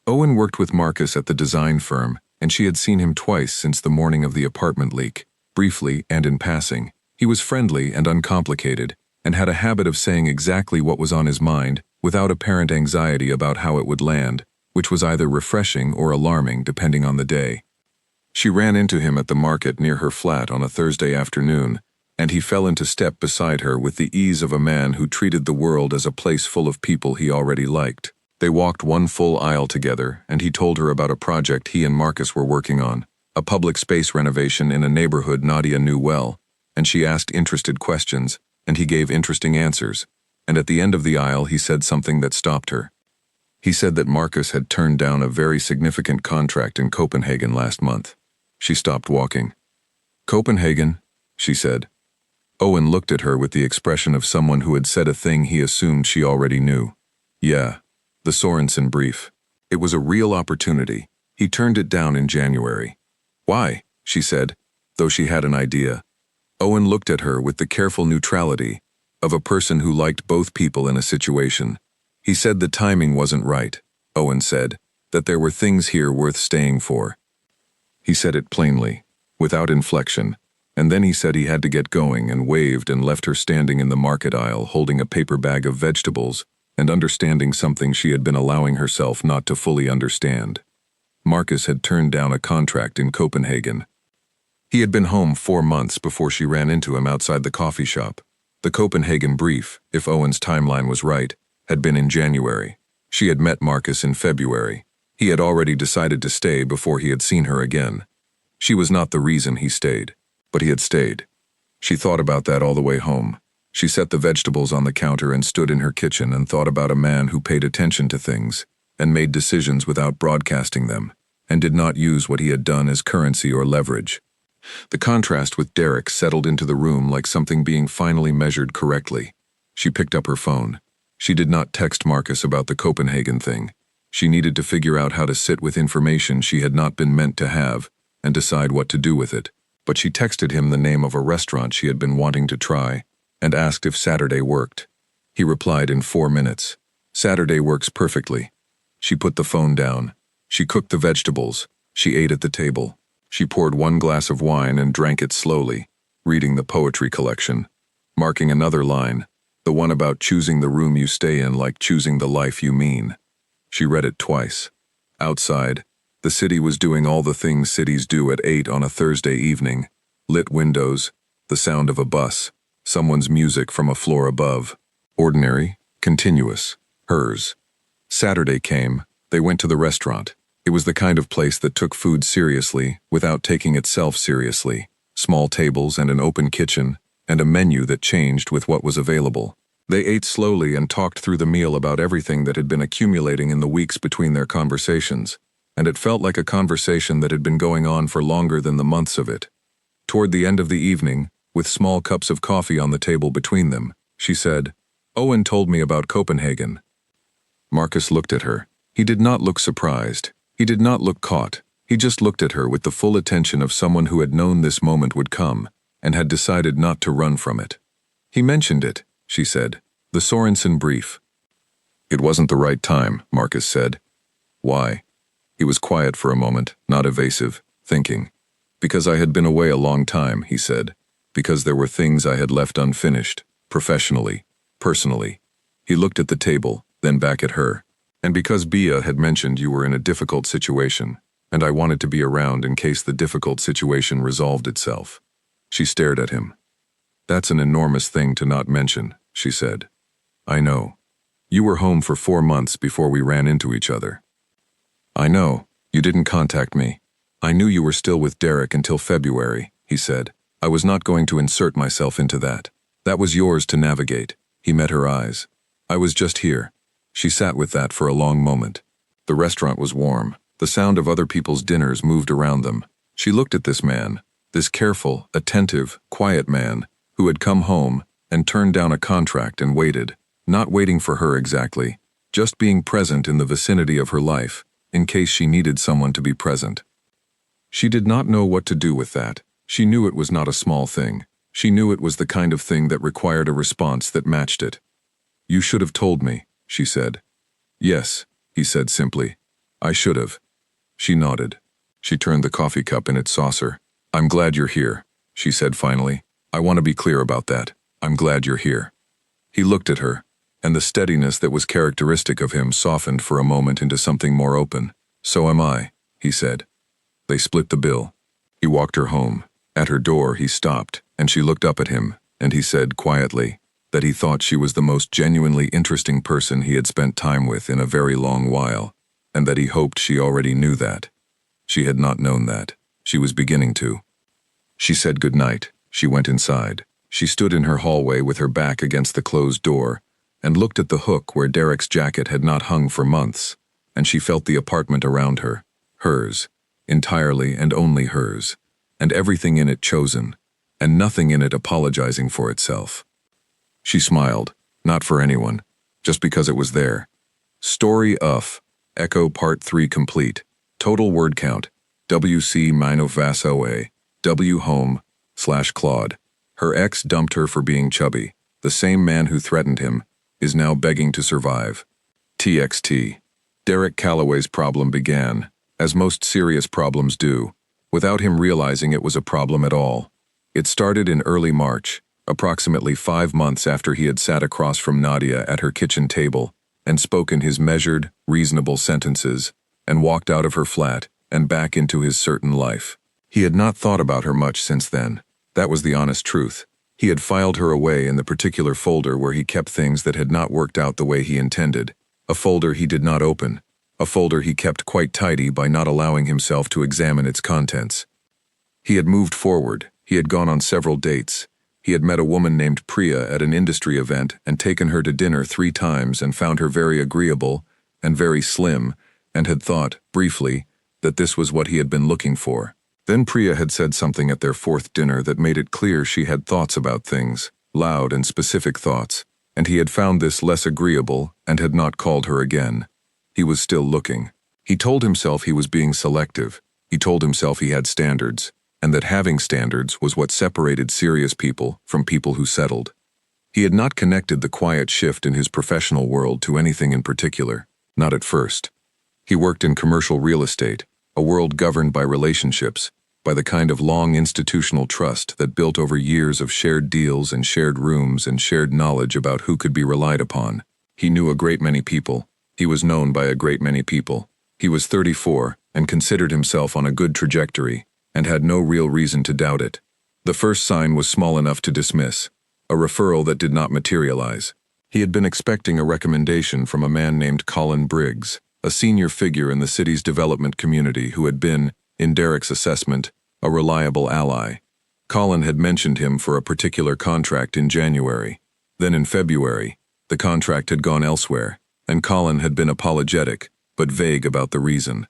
Owen worked with Marcus at the design firm, and she had seen him twice since the morning of the apartment leak, briefly and in passing. He was friendly and uncomplicated, and had a habit of saying exactly what was on his mind, without apparent anxiety about how it would land, which was either refreshing or alarming depending on the day. She ran into him at the market near her flat on a Thursday afternoon, and he fell into step beside her with the ease of a man who treated the world as a place full of people he already liked. They walked 1 full aisle together, and he told her about a project he and Marcus were working on, a public space renovation in a neighborhood Nadia knew well, and she asked interested questions, and he gave interesting answers, and at the end of the aisle he said something that stopped her. He said that Marcus had turned down a very significant contract in Copenhagen last month. She stopped walking. "Copenhagen?" she said. Owen looked at her with the expression of someone who had said a thing he assumed she already knew. "Yeah, the Sorensen brief. It was a real opportunity. He turned it down in January." "Why?" she said, though she had an idea. Owen looked at her with the careful neutrality of a person who liked both people in a situation. "He said the timing wasn't right," Owen said, "that there were things here worth staying for." He said it plainly, without inflection, and then he said he had to get going and waved and left her standing in the market aisle holding a paper bag of vegetables and understanding something she had been allowing herself not to fully understand. Marcus had turned down a contract in Copenhagen. He had been home 4 months before she ran into him outside the coffee shop. The Copenhagen brief, if Owen's timeline was right, had been in January. She had met Marcus in February. He had already decided to stay before he had seen her again. She was not the reason he stayed, but he had stayed. She thought about that all the way home. She set the vegetables on the counter and stood in her kitchen and thought about a man who paid attention to things and made decisions without broadcasting them, and did not use what he had done as currency or leverage. The contrast with Derek settled into the room like something being finally measured correctly. She picked up her phone. She did not text Marcus about the Copenhagen thing. She needed to figure out how to sit with information she had not been meant to have and decide what to do with it. But she texted him the name of a restaurant she had been wanting to try and asked if Saturday worked. He replied in 4 minutes. "Saturday works perfectly." She put the phone down. She cooked the vegetables. She ate at the table. She poured 1 glass of wine and drank it slowly, reading the poetry collection, marking another line, the one about choosing the room you stay in like choosing the life you mean. She read it twice. Outside, the city was doing all the things cities do at 8 on a Thursday evening. Lit windows, the sound of a bus, someone's music from a floor above. Ordinary, continuous, hers. Saturday came, they went to the restaurant. It was the kind of place that took food seriously without taking itself seriously. Small tables and an open kitchen, and a menu that changed with what was available. They ate slowly and talked through the meal about everything that had been accumulating in the weeks between their conversations, and it felt like a conversation that had been going on for longer than the months of it. Toward the end of the evening, with small cups of coffee on the table between them, she said, "Owen told me about Copenhagen." Marcus looked at her. He did not look surprised. He did not look caught. He just looked at her with the full attention of someone who had known this moment would come and had decided not to run from it. "He mentioned it," she said. "The Sorensen brief." "It wasn't the right time," Marcus said. "Why?" He was quiet for a moment, not evasive, thinking. "Because I had been away a long time," he said. "Because there were things I had left unfinished, professionally, personally." He looked at the table, then back at her. "And because Bia had mentioned you were in a difficult situation, and I wanted to be around in case the difficult situation resolved itself." She stared at him. "That's an enormous thing to not mention," she said. "I know. You were home for 4 months before we ran into each other." "I know. You didn't contact me. I knew you were still with Derek until February," he said. "I was not going to insert myself into that. That was yours to navigate." He met her eyes. I was just here. She sat with that for a long moment. The restaurant was warm. The sound of other people's dinners moved around them. She looked at this man, this careful, attentive, quiet man, who had come home and turned down a contract and waited, not waiting for her exactly, just being present in the vicinity of her life, in case she needed someone to be present. She did not know what to do with that. She knew it was not a small thing. She knew it was the kind of thing that required a response that matched it. You should have told me, she said. Yes, he said simply. I should have. She nodded. She turned the coffee cup in its saucer. I'm glad you're here, she said finally. I want to be clear about that. I'm glad you're here. He looked at her, and the steadiness that was characteristic of him softened for a moment into something more open. So am I, he said. They split the bill. He walked her home. At her door he stopped, and she looked up at him, and he said quietly that he thought she was the most genuinely interesting person he had spent time with in a very long while, and that he hoped she already knew that. She had not known that. She was beginning to. She said good night. She went inside. She stood in her hallway with her back against the closed door and looked at the hook where Derek's jacket had not hung for months, and she felt the apartment around her, hers, entirely and only hers, and everything in it chosen, and nothing in it apologizing for itself. She smiled, not for anyone, just because it was there. Story of Echo Part 3 complete. Total word count, WC -vasoa, W home, /Claude. Her ex dumped her for being chubby. The same man who threatened him is now begging to survive. TXT. Derek Calloway's problem began, as most serious problems do, without him realizing it was a problem at all. It started in early March, approximately 5 months after he had sat across from Nadia at her kitchen table and spoken his measured, reasonable sentences, and walked out of her flat and back into his certain life. He had not thought about her much since then. That was the honest truth. He had filed her away in the particular folder where he kept things that had not worked out the way he intended, a folder he did not open, a folder he kept quite tidy by not allowing himself to examine its contents. He had moved forward. He had gone on several dates. He had met a woman named Priya at an industry event and taken her to dinner 3 times and found her very agreeable and very slim, and had thought, briefly, that this was what he had been looking for. Then Priya had said something at their 4th dinner that made it clear she had thoughts about things, loud and specific thoughts, and he had found this less agreeable and had not called her again. He was still looking. He told himself he was being selective. He told himself he had standards, and that having standards was what separated serious people from people who settled. He had not connected the quiet shift in his professional world to anything in particular, not at first. He worked in commercial real estate, a world governed by relationships, by the kind of long institutional trust that built over years of shared deals and shared rooms and shared knowledge about who could be relied upon. He knew a great many people. He was known by a great many people. He was 34 and considered himself on a good trajectory and had no real reason to doubt it. The first sign was small enough to dismiss, a referral that did not materialize. He had been expecting a recommendation from a man named Colin Briggs, a senior figure in the city's development community who had been, in Derek's assessment, a reliable ally. Colin had mentioned him for a particular contract in January. Then in February, the contract had gone elsewhere, and Colin had been apologetic, but vague about the reason.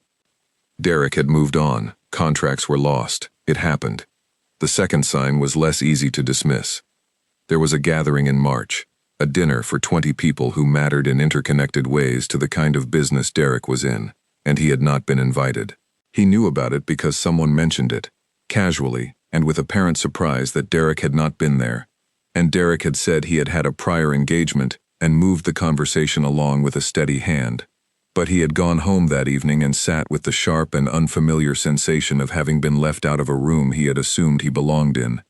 Derek had moved on. Contracts were lost. It happened. The second sign was less easy to dismiss. There was a gathering in March, a dinner for 20 people who mattered in interconnected ways to the kind of business Derek was in, and he had not been invited. He knew about it because someone mentioned it, casually and with apparent surprise that Derek had not been there, and Derek had said he had had a prior engagement and moved the conversation along with a steady hand. But he had gone home that evening and sat with the sharp and unfamiliar sensation of having been left out of a room he had assumed he belonged in.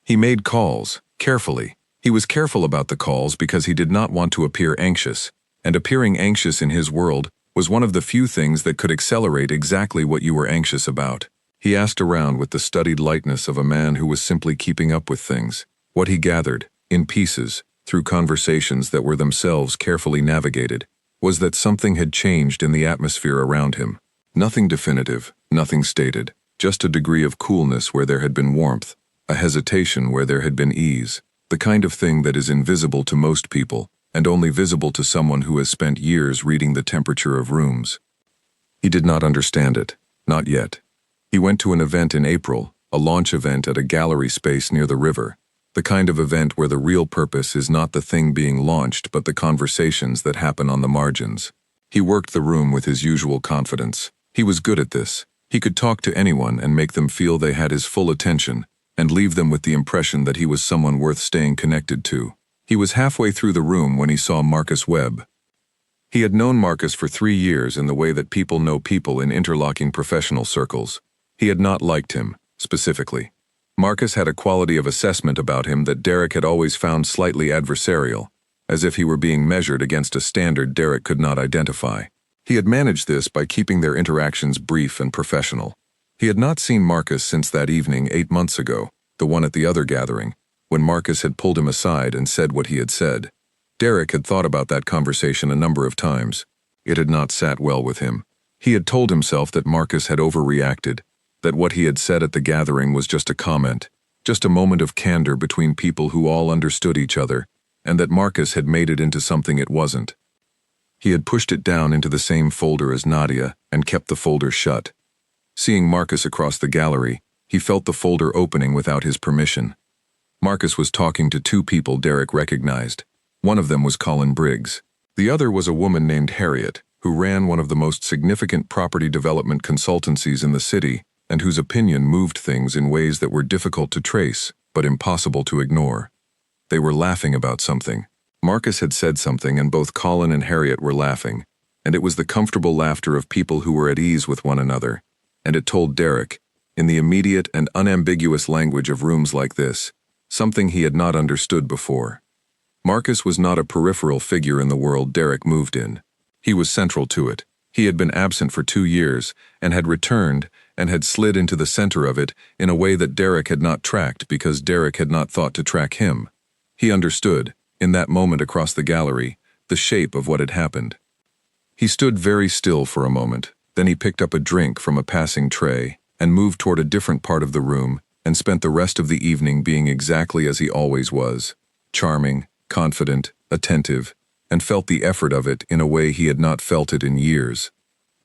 He made calls, carefully. He was careful about the calls because he did not want to appear anxious, and appearing anxious in his world was one of the few things that could accelerate exactly what you were anxious about. He asked around with the studied lightness of a man who was simply keeping up with things. What he gathered, in pieces, through conversations that were themselves carefully navigated, was that something had changed in the atmosphere around him. Nothing definitive, nothing stated, just a degree of coolness where there had been warmth, a hesitation where there had been ease, the kind of thing that is invisible to most people, and only visible to someone who has spent years reading the temperature of rooms. He did not understand it, not yet. He went to an event in April, a launch event at a gallery space near the river, the kind of event where the real purpose is not the thing being launched but the conversations that happen on the margins. He worked the room with his usual confidence. He was good at this. He could talk to anyone and make them feel they had his full attention, and leave them with the impression that he was someone worth staying connected to. He was halfway through the room when he saw Marcus Webb. He had known Marcus for 3 years in the way that people know people in interlocking professional circles. He had not liked him, specifically. Marcus had a quality of assessment about him that Derek had always found slightly adversarial, as if he were being measured against a standard Derek could not identify. He had managed this by keeping their interactions brief and professional. He had not seen Marcus since that evening 8 months ago, the one at the other gathering, when Marcus had pulled him aside and said what he had said. Derek had thought about that conversation a number of times. It had not sat well with him. He had told himself that Marcus had overreacted, that what he had said at the gathering was just a comment, just a moment of candor between people who all understood each other, and that Marcus had made it into something it wasn't. He had pushed it down into the same folder as Nadia and kept the folder shut. Seeing Marcus across the gallery, he felt the folder opening without his permission. Marcus was talking to 2 people Derek recognized. One of them was Colin Briggs. The other was a woman named Harriet, who ran one of the most significant property development consultancies in the city, and whose opinion moved things in ways that were difficult to trace, but impossible to ignore. They were laughing about something. Marcus had said something and both Colin and Harriet were laughing, and it was the comfortable laughter of people who were at ease with one another, and it told Derek, in the immediate and unambiguous language of rooms like this, something he had not understood before. Marcus was not a peripheral figure in the world Derek moved in. He was central to it. He had been absent for 2 years, and had returned, and had slid into the center of it in a way that Derek had not tracked because Derek had not thought to track him. He understood, in that moment across the gallery, the shape of what had happened. He stood very still for a moment, then he picked up a drink from a passing tray, and moved toward a different part of the room, and spent the rest of the evening being exactly as he always was, charming, confident, attentive, and felt the effort of it in a way he had not felt it in years.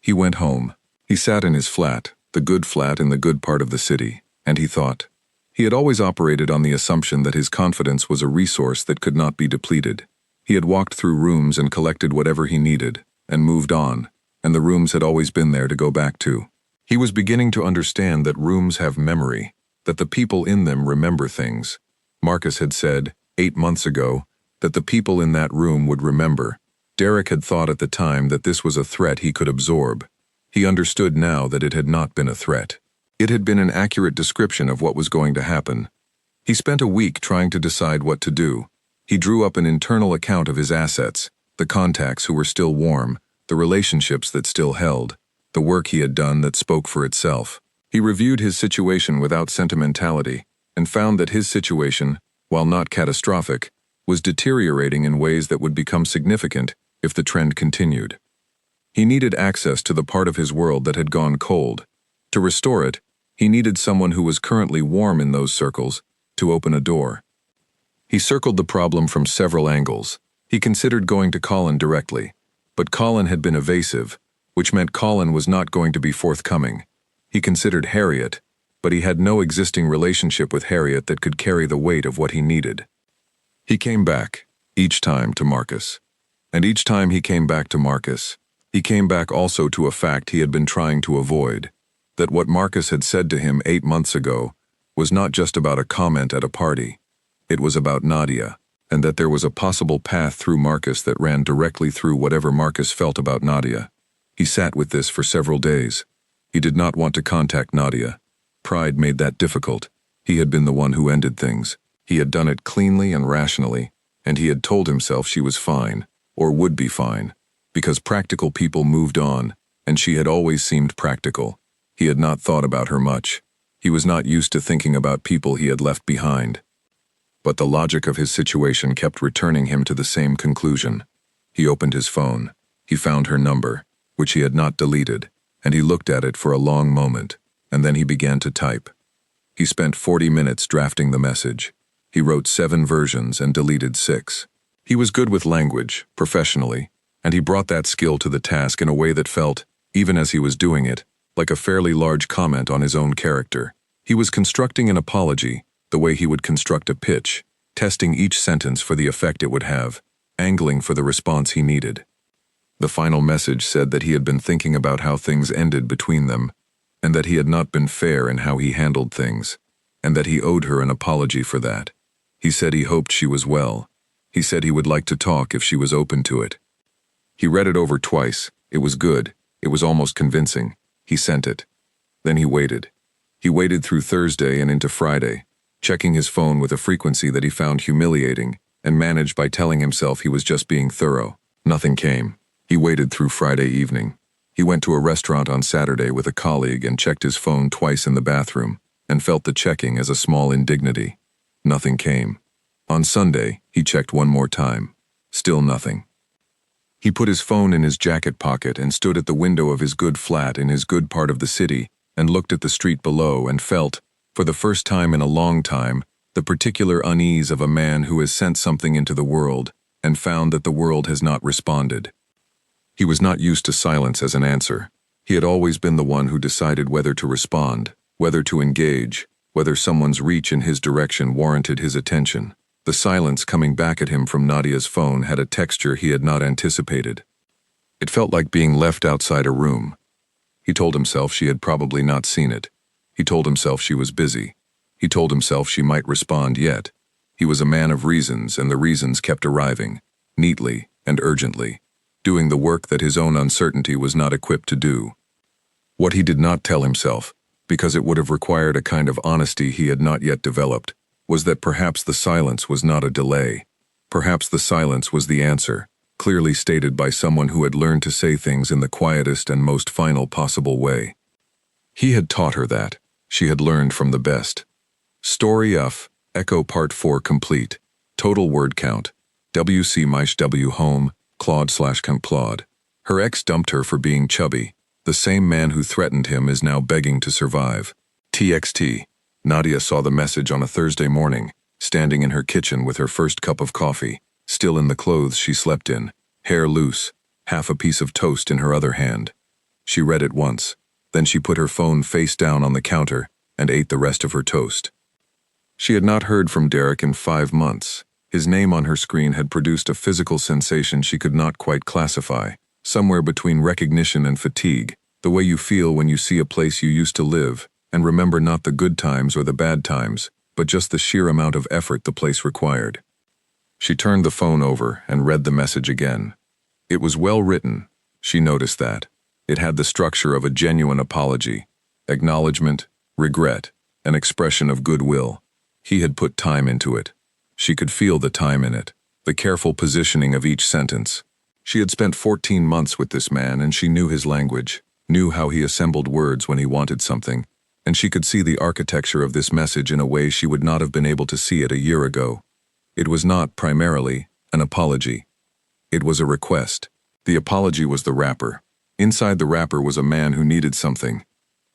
He went home. He sat in his flat, the good flat in the good part of the city, and he thought. He had always operated on the assumption that his confidence was a resource that could not be depleted. He had walked through rooms and collected whatever he needed, and moved on, and the rooms had always been there to go back to. He was beginning to understand that rooms have memory, that the people in them remember things. Marcus had said, 8 months ago, that the people in that room would remember. Derek had thought at the time that this was a threat he could absorb. He understood now that it had not been a threat. It had been an accurate description of what was going to happen. He spent a week trying to decide what to do. He drew up an internal account of his assets, the contacts who were still warm, the relationships that still held, the work he had done that spoke for itself. He reviewed his situation without sentimentality, and found that his situation, while not catastrophic, was deteriorating in ways that would become significant if the trend continued. He needed access to the part of his world that had gone cold. To restore it, he needed someone who was currently warm in those circles to open a door. He circled the problem from several angles. He considered going to Colin directly, but Colin had been evasive, which meant Colin was not going to be forthcoming. He considered Harriet, but he had no existing relationship with Harriet that could carry the weight of what he needed. He came back, each time to Marcus. And each time he came back to Marcus, he came back also to a fact he had been trying to avoid, that what Marcus had said to him 8 months ago was not just about a comment at a party. It was about Nadia, and that there was a possible path through Marcus that ran directly through whatever Marcus felt about Nadia. He sat with this for several days. He did not want to contact Nadia. Pride made that difficult. He had been the one who ended things. He had done it cleanly and rationally, and he had told himself she was fine, or would be fine, because practical people moved on, and she had always seemed practical. He had not thought about her much. He was not used to thinking about people he had left behind. But the logic of his situation kept returning him to the same conclusion. He opened his phone. He found her number, which he had not deleted, and he looked at it for a long moment, and then he began to type. He spent 40 minutes drafting the message. He wrote 7 versions and deleted 6. He was good with language, professionally, and he brought that skill to the task in a way that felt, even as he was doing it, like a fairly large comment on his own character. He was constructing an apology, the way he would construct a pitch, testing each sentence for the effect it would have, angling for the response he needed. The final message said that he had been thinking about how things ended between them, and that he had not been fair in how he handled things, and that he owed her an apology for that. He said he hoped she was well. He said he would like to talk if she was open to it. He read it over twice. It was good. It was almost convincing. He sent it. Then he waited. He waited through Thursday and into Friday, checking his phone with a frequency that he found humiliating, and managed by telling himself he was just being thorough. Nothing came. He waited through Friday evening. He went to a restaurant on Saturday with a colleague and checked his phone twice in the bathroom, and felt the checking as a small indignity. Nothing came. On Sunday, he checked one more time. Still nothing. He put his phone in his jacket pocket and stood at the window of his good flat in his good part of the city and looked at the street below and felt, for the first time in a long time, the particular unease of a man who has sent something into the world and found that the world has not responded. He was not used to silence as an answer. He had always been the one who decided whether to respond, whether to engage, whether someone's reach in his direction warranted his attention. The silence coming back at him from Nadia's phone had a texture he had not anticipated. It felt like being left outside a room. He told himself she had probably not seen it. He told himself she was busy. He told himself she might respond yet. He was a man of reasons, and the reasons kept arriving, neatly and urgently, doing the work that his own uncertainty was not equipped to do. What he did not tell himself, because it would have required a kind of honesty he had not yet developed, was that perhaps the silence was not a delay. Perhaps the silence was the answer, clearly stated by someone who had learned to say things in the quietest and most final possible way. He had taught her that. She had learned from the best. Story of Echo Part 4 complete. Total word count. WC Maish W home, Claude/Claude. Her ex dumped her for being chubby. The same man who threatened him is now begging to survive. TXT. Nadia saw the message on a Thursday morning, standing in her kitchen with her first cup of coffee, still in the clothes she slept in, hair loose, half a piece of toast in her other hand. She read it once, then she put her phone face down on the counter and ate the rest of her toast. She had not heard from Derek in 5 months. His name on her screen had produced a physical sensation she could not quite classify, somewhere between recognition and fatigue, the way you feel when you see a place you used to live and remember not the good times or the bad times, but just the sheer amount of effort the place required. She turned the phone over and read the message again. It was well written. She noticed that. It had the structure of a genuine apology, acknowledgement, regret, an expression of goodwill. He had put time into it. She could feel the time in it, the careful positioning of each sentence. She had spent 14 months with this man, and she knew his language, knew how he assembled words when he wanted something, and she could see the architecture of this message in a way she would not have been able to see it a year ago. It was not, primarily, an apology. It was a request. The apology was the wrapper. Inside the wrapper was a man who needed something.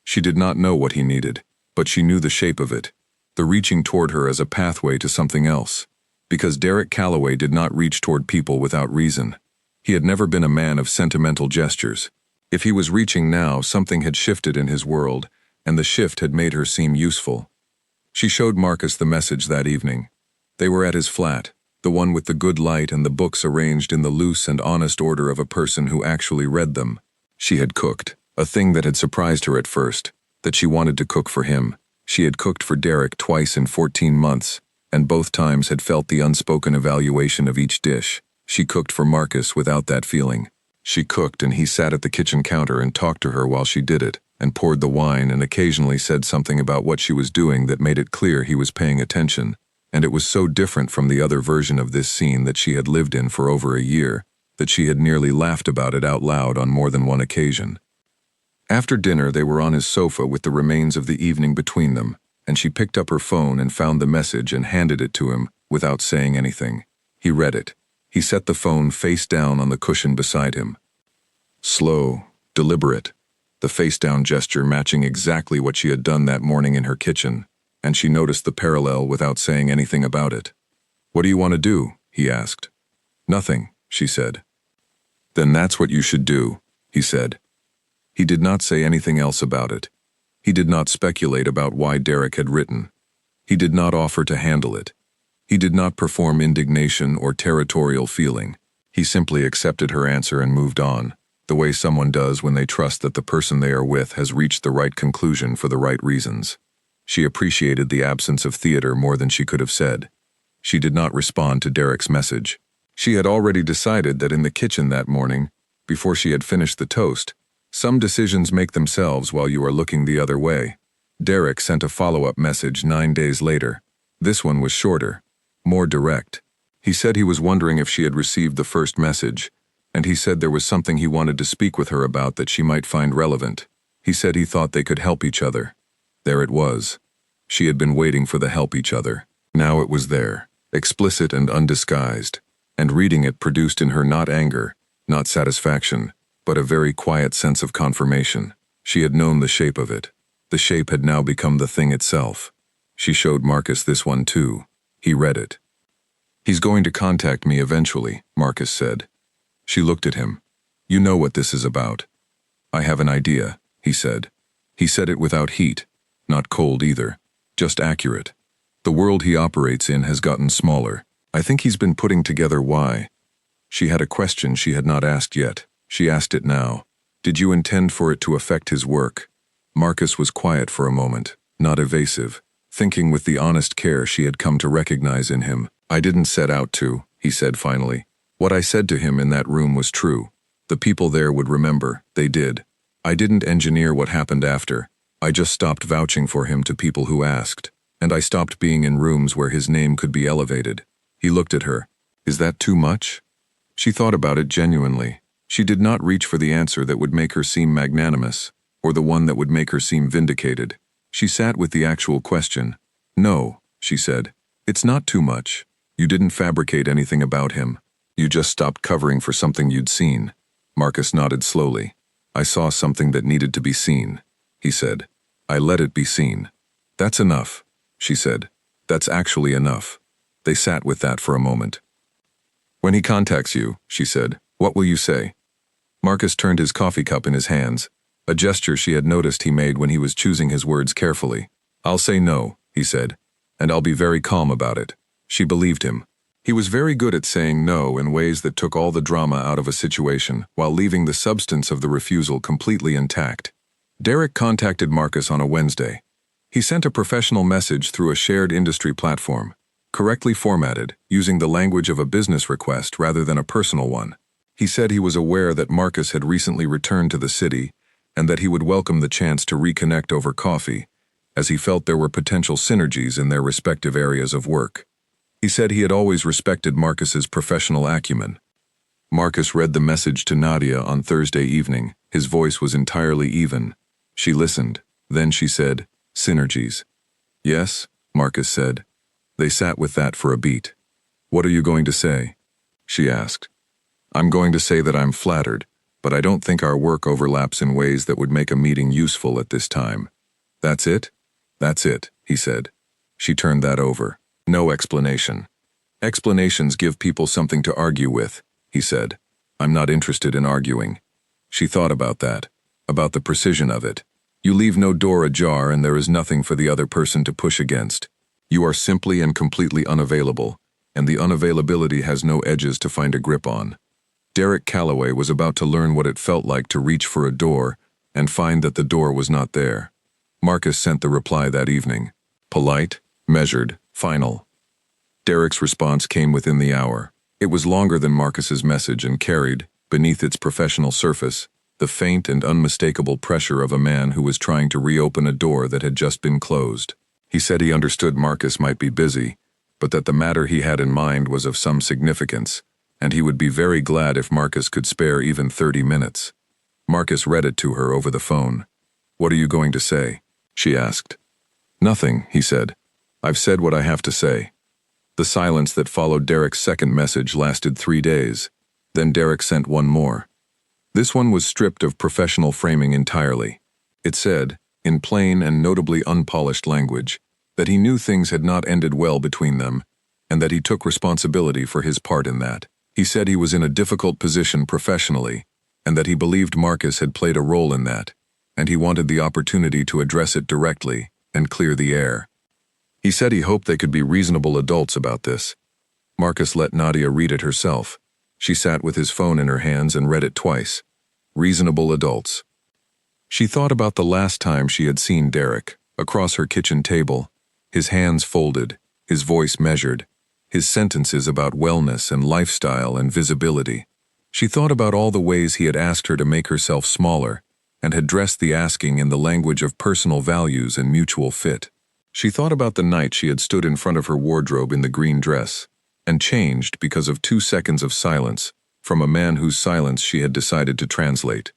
She did not know what he needed, but she knew the shape of it, the reaching toward her as a pathway to something else. Because Derek Calloway did not reach toward people without reason. He had never been a man of sentimental gestures. If he was reaching now, something had shifted in his world, and the shift had made her seem useful. She showed Marcus the message that evening. They were at his flat, the one with the good light and the books arranged in the loose and honest order of a person who actually read them. She had cooked, a thing that had surprised her at first, that she wanted to cook for him. She had cooked for Derek twice in 14 months, and both times had felt the unspoken evaluation of each dish. She cooked for Marcus without that feeling. She cooked and he sat at the kitchen counter and talked to her while she did it, and poured the wine and occasionally said something about what she was doing that made it clear he was paying attention. And it was so different from the other version of this scene that she had lived in for over a year, that she had nearly laughed about it out loud on more than one occasion. After dinner they were on his sofa with the remains of the evening between them, and she picked up her phone and found the message and handed it to him without saying anything. He read it. He set the phone face down on the cushion beside him. Slow, deliberate, the face-down gesture matching exactly what she had done that morning in her kitchen, and she noticed the parallel without saying anything about it. "What do you want to do?" he asked. Nothing, she said. Then that's what you should do, he said. He did not say anything else about it. He did not speculate about why Derek had written. He did not offer to handle it. He did not perform indignation or territorial feeling. He simply accepted her answer and moved on, the way someone does when they trust that the person they are with has reached the right conclusion for the right reasons. She appreciated the absence of theater more than she could have said. She did not respond to Derek's message. She had already decided that in the kitchen that morning, before she had finished the toast, some decisions make themselves while you are looking the other way. Derek sent a follow-up message 9 days later. This one was shorter, more direct. He said he was wondering if she had received the first message, and he said there was something he wanted to speak with her about that she might find relevant. He said he thought they could help each other. There it was. She had been waiting for the help each other. Now it was there, explicit and undisguised, and reading it produced in her not anger, not satisfaction, but a very quiet sense of confirmation. She had known the shape of it. The shape had now become the thing itself. She showed Marcus this one too. He read it. He's going to contact me eventually, Marcus said. She looked at him. You know what this is about. I have an idea, he said. He said it without heat, not cold either, just accurate. The world he operates in has gotten smaller. I think he's been putting together why. She had a question she had not asked yet. She asked it now. Did you intend for it to affect his work? Marcus was quiet for a moment, not evasive, thinking with the honest care she had come to recognize in him. I didn't set out to, he said finally. What I said to him in that room was true. The people there would remember, they did. I didn't engineer what happened after. I just stopped vouching for him to people who asked, and I stopped being in rooms where his name could be elevated. He looked at her. Is that too much? She thought about it genuinely. She did not reach for the answer that would make her seem magnanimous, or the one that would make her seem vindicated. She sat with the actual question. No, she said. It's not too much. You didn't fabricate anything about him. You just stopped covering for something you'd seen. Marcus nodded slowly. I saw something that needed to be seen, he said. I let it be seen. That's enough, she said. That's actually enough. They sat with that for a moment. When he contacts you, she said, what will you say? Marcus turned his coffee cup in his hands, a gesture she had noticed he made when he was choosing his words carefully. I'll say no, he said, and I'll be very calm about it. She believed him. He was very good at saying no in ways that took all the drama out of a situation while leaving the substance of the refusal completely intact. Derek contacted Marcus on a Wednesday. He sent a professional message through a shared industry platform, correctly formatted, using the language of a business request rather than a personal one. He said he was aware that Marcus had recently returned to the city and that he would welcome the chance to reconnect over coffee, as he felt there were potential synergies in their respective areas of work. He said he had always respected Marcus's professional acumen. Marcus read the message to Nadia on Thursday evening. His voice was entirely even. She listened. Then she said, synergies. Yes, Marcus said. They sat with that for a beat. What are you going to say? She asked. I'm going to say that I'm flattered, but I don't think our work overlaps in ways that would make a meeting useful at this time. That's it? That's it, he said. She turned that over. No explanation. Explanations give people something to argue with, he said. I'm not interested in arguing. She thought about that, about the precision of it. You leave no door ajar and there is nothing for the other person to push against. You are simply and completely unavailable, and the unavailability has no edges to find a grip on. Derek Calloway was about to learn what it felt like to reach for a door and find that the door was not there. Marcus sent the reply that evening. Polite, measured, final. Derek's response came within the hour. It was longer than Marcus's message and carried, beneath its professional surface, the faint and unmistakable pressure of a man who was trying to reopen a door that had just been closed. He said he understood Marcus might be busy, but that the matter he had in mind was of some significance, and he would be very glad if Marcus could spare even 30 minutes. Marcus read it to her over the phone. What are you going to say? She asked. Nothing, he said. I've said what I have to say. The silence that followed Derek's second message lasted 3 days. Then Derek sent one more. This one was stripped of professional framing entirely. It said, in plain and notably unpolished language, that he knew things had not ended well between them, and that he took responsibility for his part in that. He said he was in a difficult position professionally, and that he believed Marcus had played a role in that, and he wanted the opportunity to address it directly and clear the air. He said he hoped they could be reasonable adults about this. Marcus let Nadia read it herself. She sat with his phone in her hands and read it twice. Reasonable adults. She thought about the last time she had seen Derek, across her kitchen table, his hands folded, his voice measured, his sentences about wellness and lifestyle and visibility. She thought about all the ways he had asked her to make herself smaller, and had dressed the asking in the language of personal values and mutual fit. She thought about the night she had stood in front of her wardrobe in the green dress, and changed because of 2 seconds of silence, from a man whose silence she had decided to translate.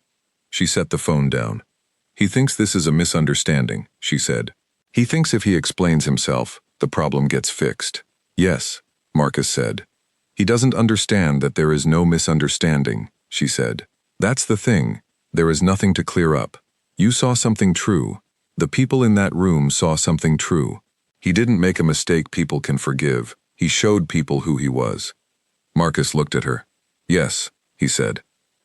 She set the phone down. "He thinks this is a misunderstanding," she said. "He thinks if he explains himself, the problem gets fixed." "Yes," Marcus said. "He doesn't understand that there is no misunderstanding," she said. "That's the thing. There is nothing to clear up. You saw something true. The people in that room saw something true. He didn't make a mistake people can forgive. He showed people who he was." Marcus looked at her. "Yes," he said.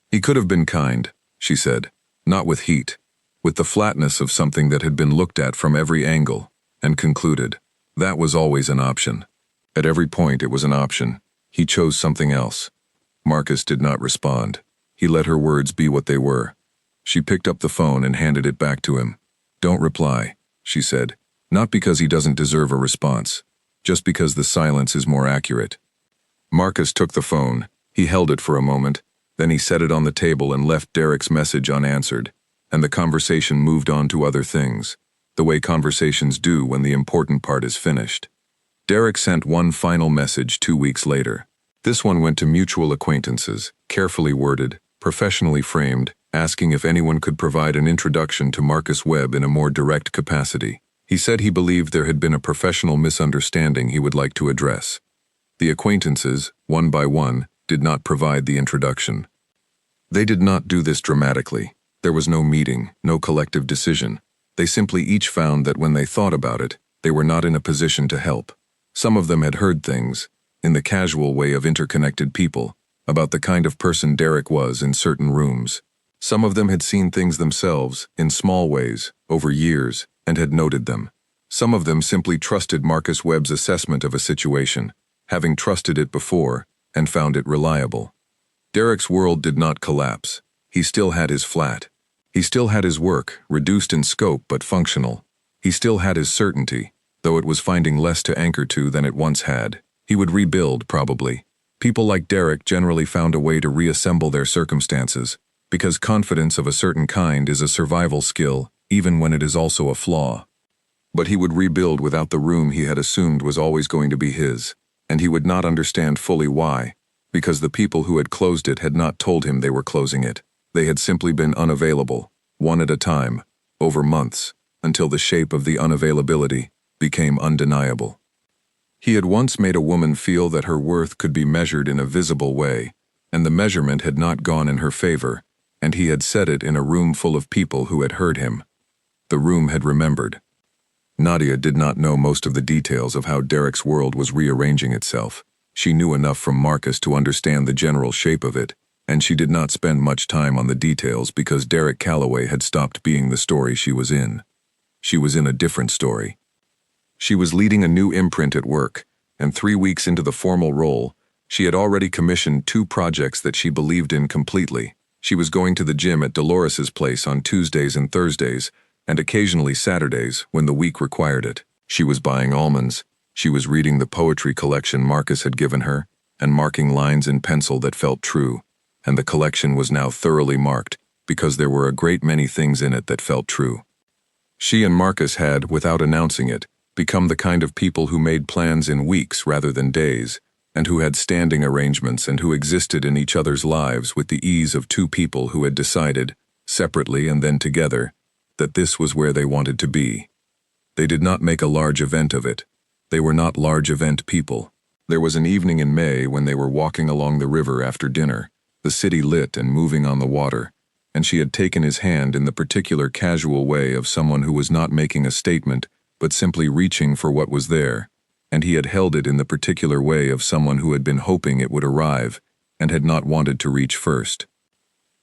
"He could have been kind," she said. "Not with heat. With the flatness of something that had been looked at from every angle," and concluded, "That was always an option. At every point it was an option. He chose something else." Marcus did not respond. He let her words be what they were. She picked up the phone and handed it back to him. "Don't reply," she said. "Not because he doesn't deserve a response. Just because the silence is more accurate." Marcus took the phone. He held it for a moment. Then he set it on the table and left Derek's message unanswered, and the conversation moved on to other things, the way conversations do when the important part is finished. Derek sent one final message 2 weeks later. This one went to mutual acquaintances, carefully worded, professionally framed, asking if anyone could provide an introduction to Marcus Webb in a more direct capacity. He said he believed there had been a professional misunderstanding he would like to address. The acquaintances, one by one, did not provide the introduction. They did not do this dramatically. There was no meeting, no collective decision. They simply each found that when they thought about it, they were not in a position to help. Some of them had heard things, in the casual way of interconnected people, about the kind of person Derek was in certain rooms. Some of them had seen things themselves, in small ways, over years, and had noted them. Some of them simply trusted Marcus Webb's assessment of a situation, having trusted it before, and found it reliable. Derek's world did not collapse. He still had his flat. He still had his work, reduced in scope but functional. He still had his certainty, though it was finding less to anchor to than it once had. He would rebuild, probably. People like Derek generally found a way to reassemble their circumstances, because confidence of a certain kind is a survival skill, even when it is also a flaw. But he would rebuild without the room he had assumed was always going to be his, and he would not understand fully why, because the people who had closed it had not told him they were closing it. They had simply been unavailable, one at a time, over months, until the shape of the unavailability became undeniable. He had once made a woman feel that her worth could be measured in a visible way, and the measurement had not gone in her favor, and he had said it in a room full of people who had heard him. The room had remembered. Nadia did not know most of the details of how Derek's world was rearranging itself. She knew enough from Marcus to understand the general shape of it, and she did not spend much time on the details because Derek Calloway had stopped being the story she was in. She was in a different story. She was leading a new imprint at work, and 3 weeks into the formal role, she had already commissioned 2 projects that she believed in completely. She was going to the gym at Dolores's place on Tuesdays and Thursdays, and occasionally Saturdays when the week required it. She was buying almonds. She was reading the poetry collection Marcus had given her, and marking lines in pencil that felt true, and the collection was now thoroughly marked because there were a great many things in it that felt true. She and Marcus had, without announcing it, become the kind of people who made plans in weeks rather than days, and who had standing arrangements and who existed in each other's lives with the ease of 2 people who had decided, separately and then together, that this was where they wanted to be. They did not make a large event of it. They were not large event people. There was an evening in May when they were walking along the river after dinner, the city lit and moving on the water, and she had taken his hand in the particular casual way of someone who was not making a statement but simply reaching for what was there, and he had held it in the particular way of someone who had been hoping it would arrive, and had not wanted to reach first.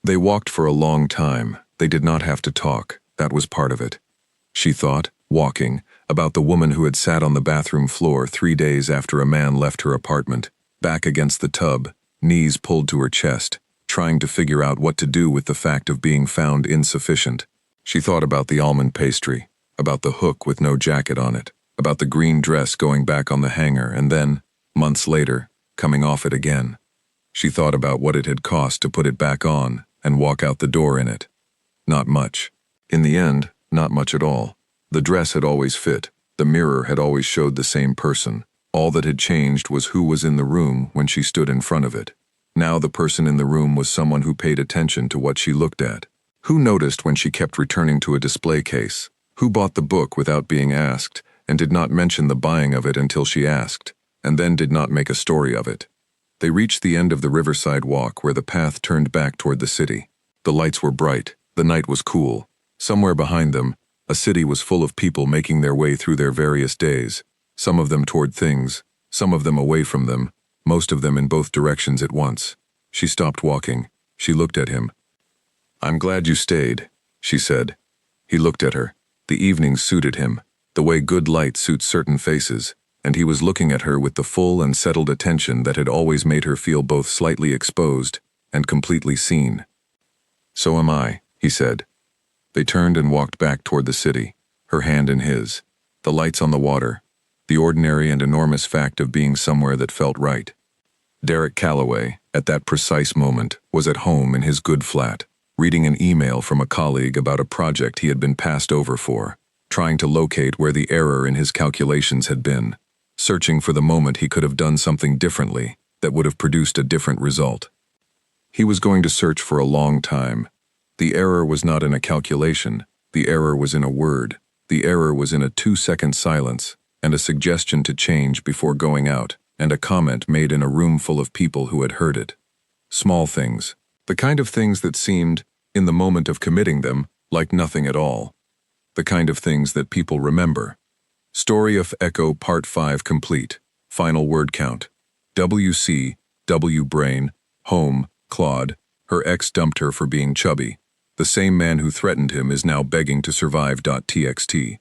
They walked for a long time. They did not have to talk. That was part of it. She thought, walking, about the woman who had sat on the bathroom floor 3 days after a man left her apartment, back against the tub, knees pulled to her chest, trying to figure out what to do with the fact of being found insufficient. She thought about the almond pastry, about the hook with no jacket on it, about the green dress going back on the hanger and then, months later, coming off it again. She thought about what it had cost to put it back on and walk out the door in it. Not much. In the end, not much at all. The dress had always fit. The mirror had always showed the same person. All that had changed was who was in the room when she stood in front of it. Now the person in the room was someone who paid attention to what she looked at. Who noticed when she kept returning to a display case? Who bought the book without being asked and did not mention the buying of it until she asked, and then did not make a story of it? They reached the end of the riverside walk where the path turned back toward the city. The lights were bright. The night was cool. Somewhere behind them, a city was full of people making their way through their various days, some of them toward things, some of them away from them, most of them in both directions at once. She stopped walking. She looked at him. "I'm glad you stayed," she said. He looked at her. The evening suited him, the way good light suits certain faces, and he was looking at her with the full and settled attention that had always made her feel both slightly exposed and completely seen. "So am I," he said. They turned and walked back toward the city, her hand in his. The lights on the water, the ordinary and enormous fact of being somewhere that felt right. Derek Calloway, at that precise moment, was at home in his good flat, reading an email from a colleague about a project he had been passed over for, trying to locate where the error in his calculations had been, searching for the moment he could have done something differently that would have produced a different result. He was going to search for a long time. The error was not in a calculation. The error was in a word. The error was in a 2-second silence, and a suggestion to change before going out, and a comment made in a room full of people who had heard it. Small things. The kind of things that seemed, in the moment of committing them, like nothing at all. The kind of things that people remember. Story of Echo Part 5 complete. Final word count. WC, W brain, home, Claude. Her ex dumped her for being chubby. The same man who threatened him is now begging to survive. Txt.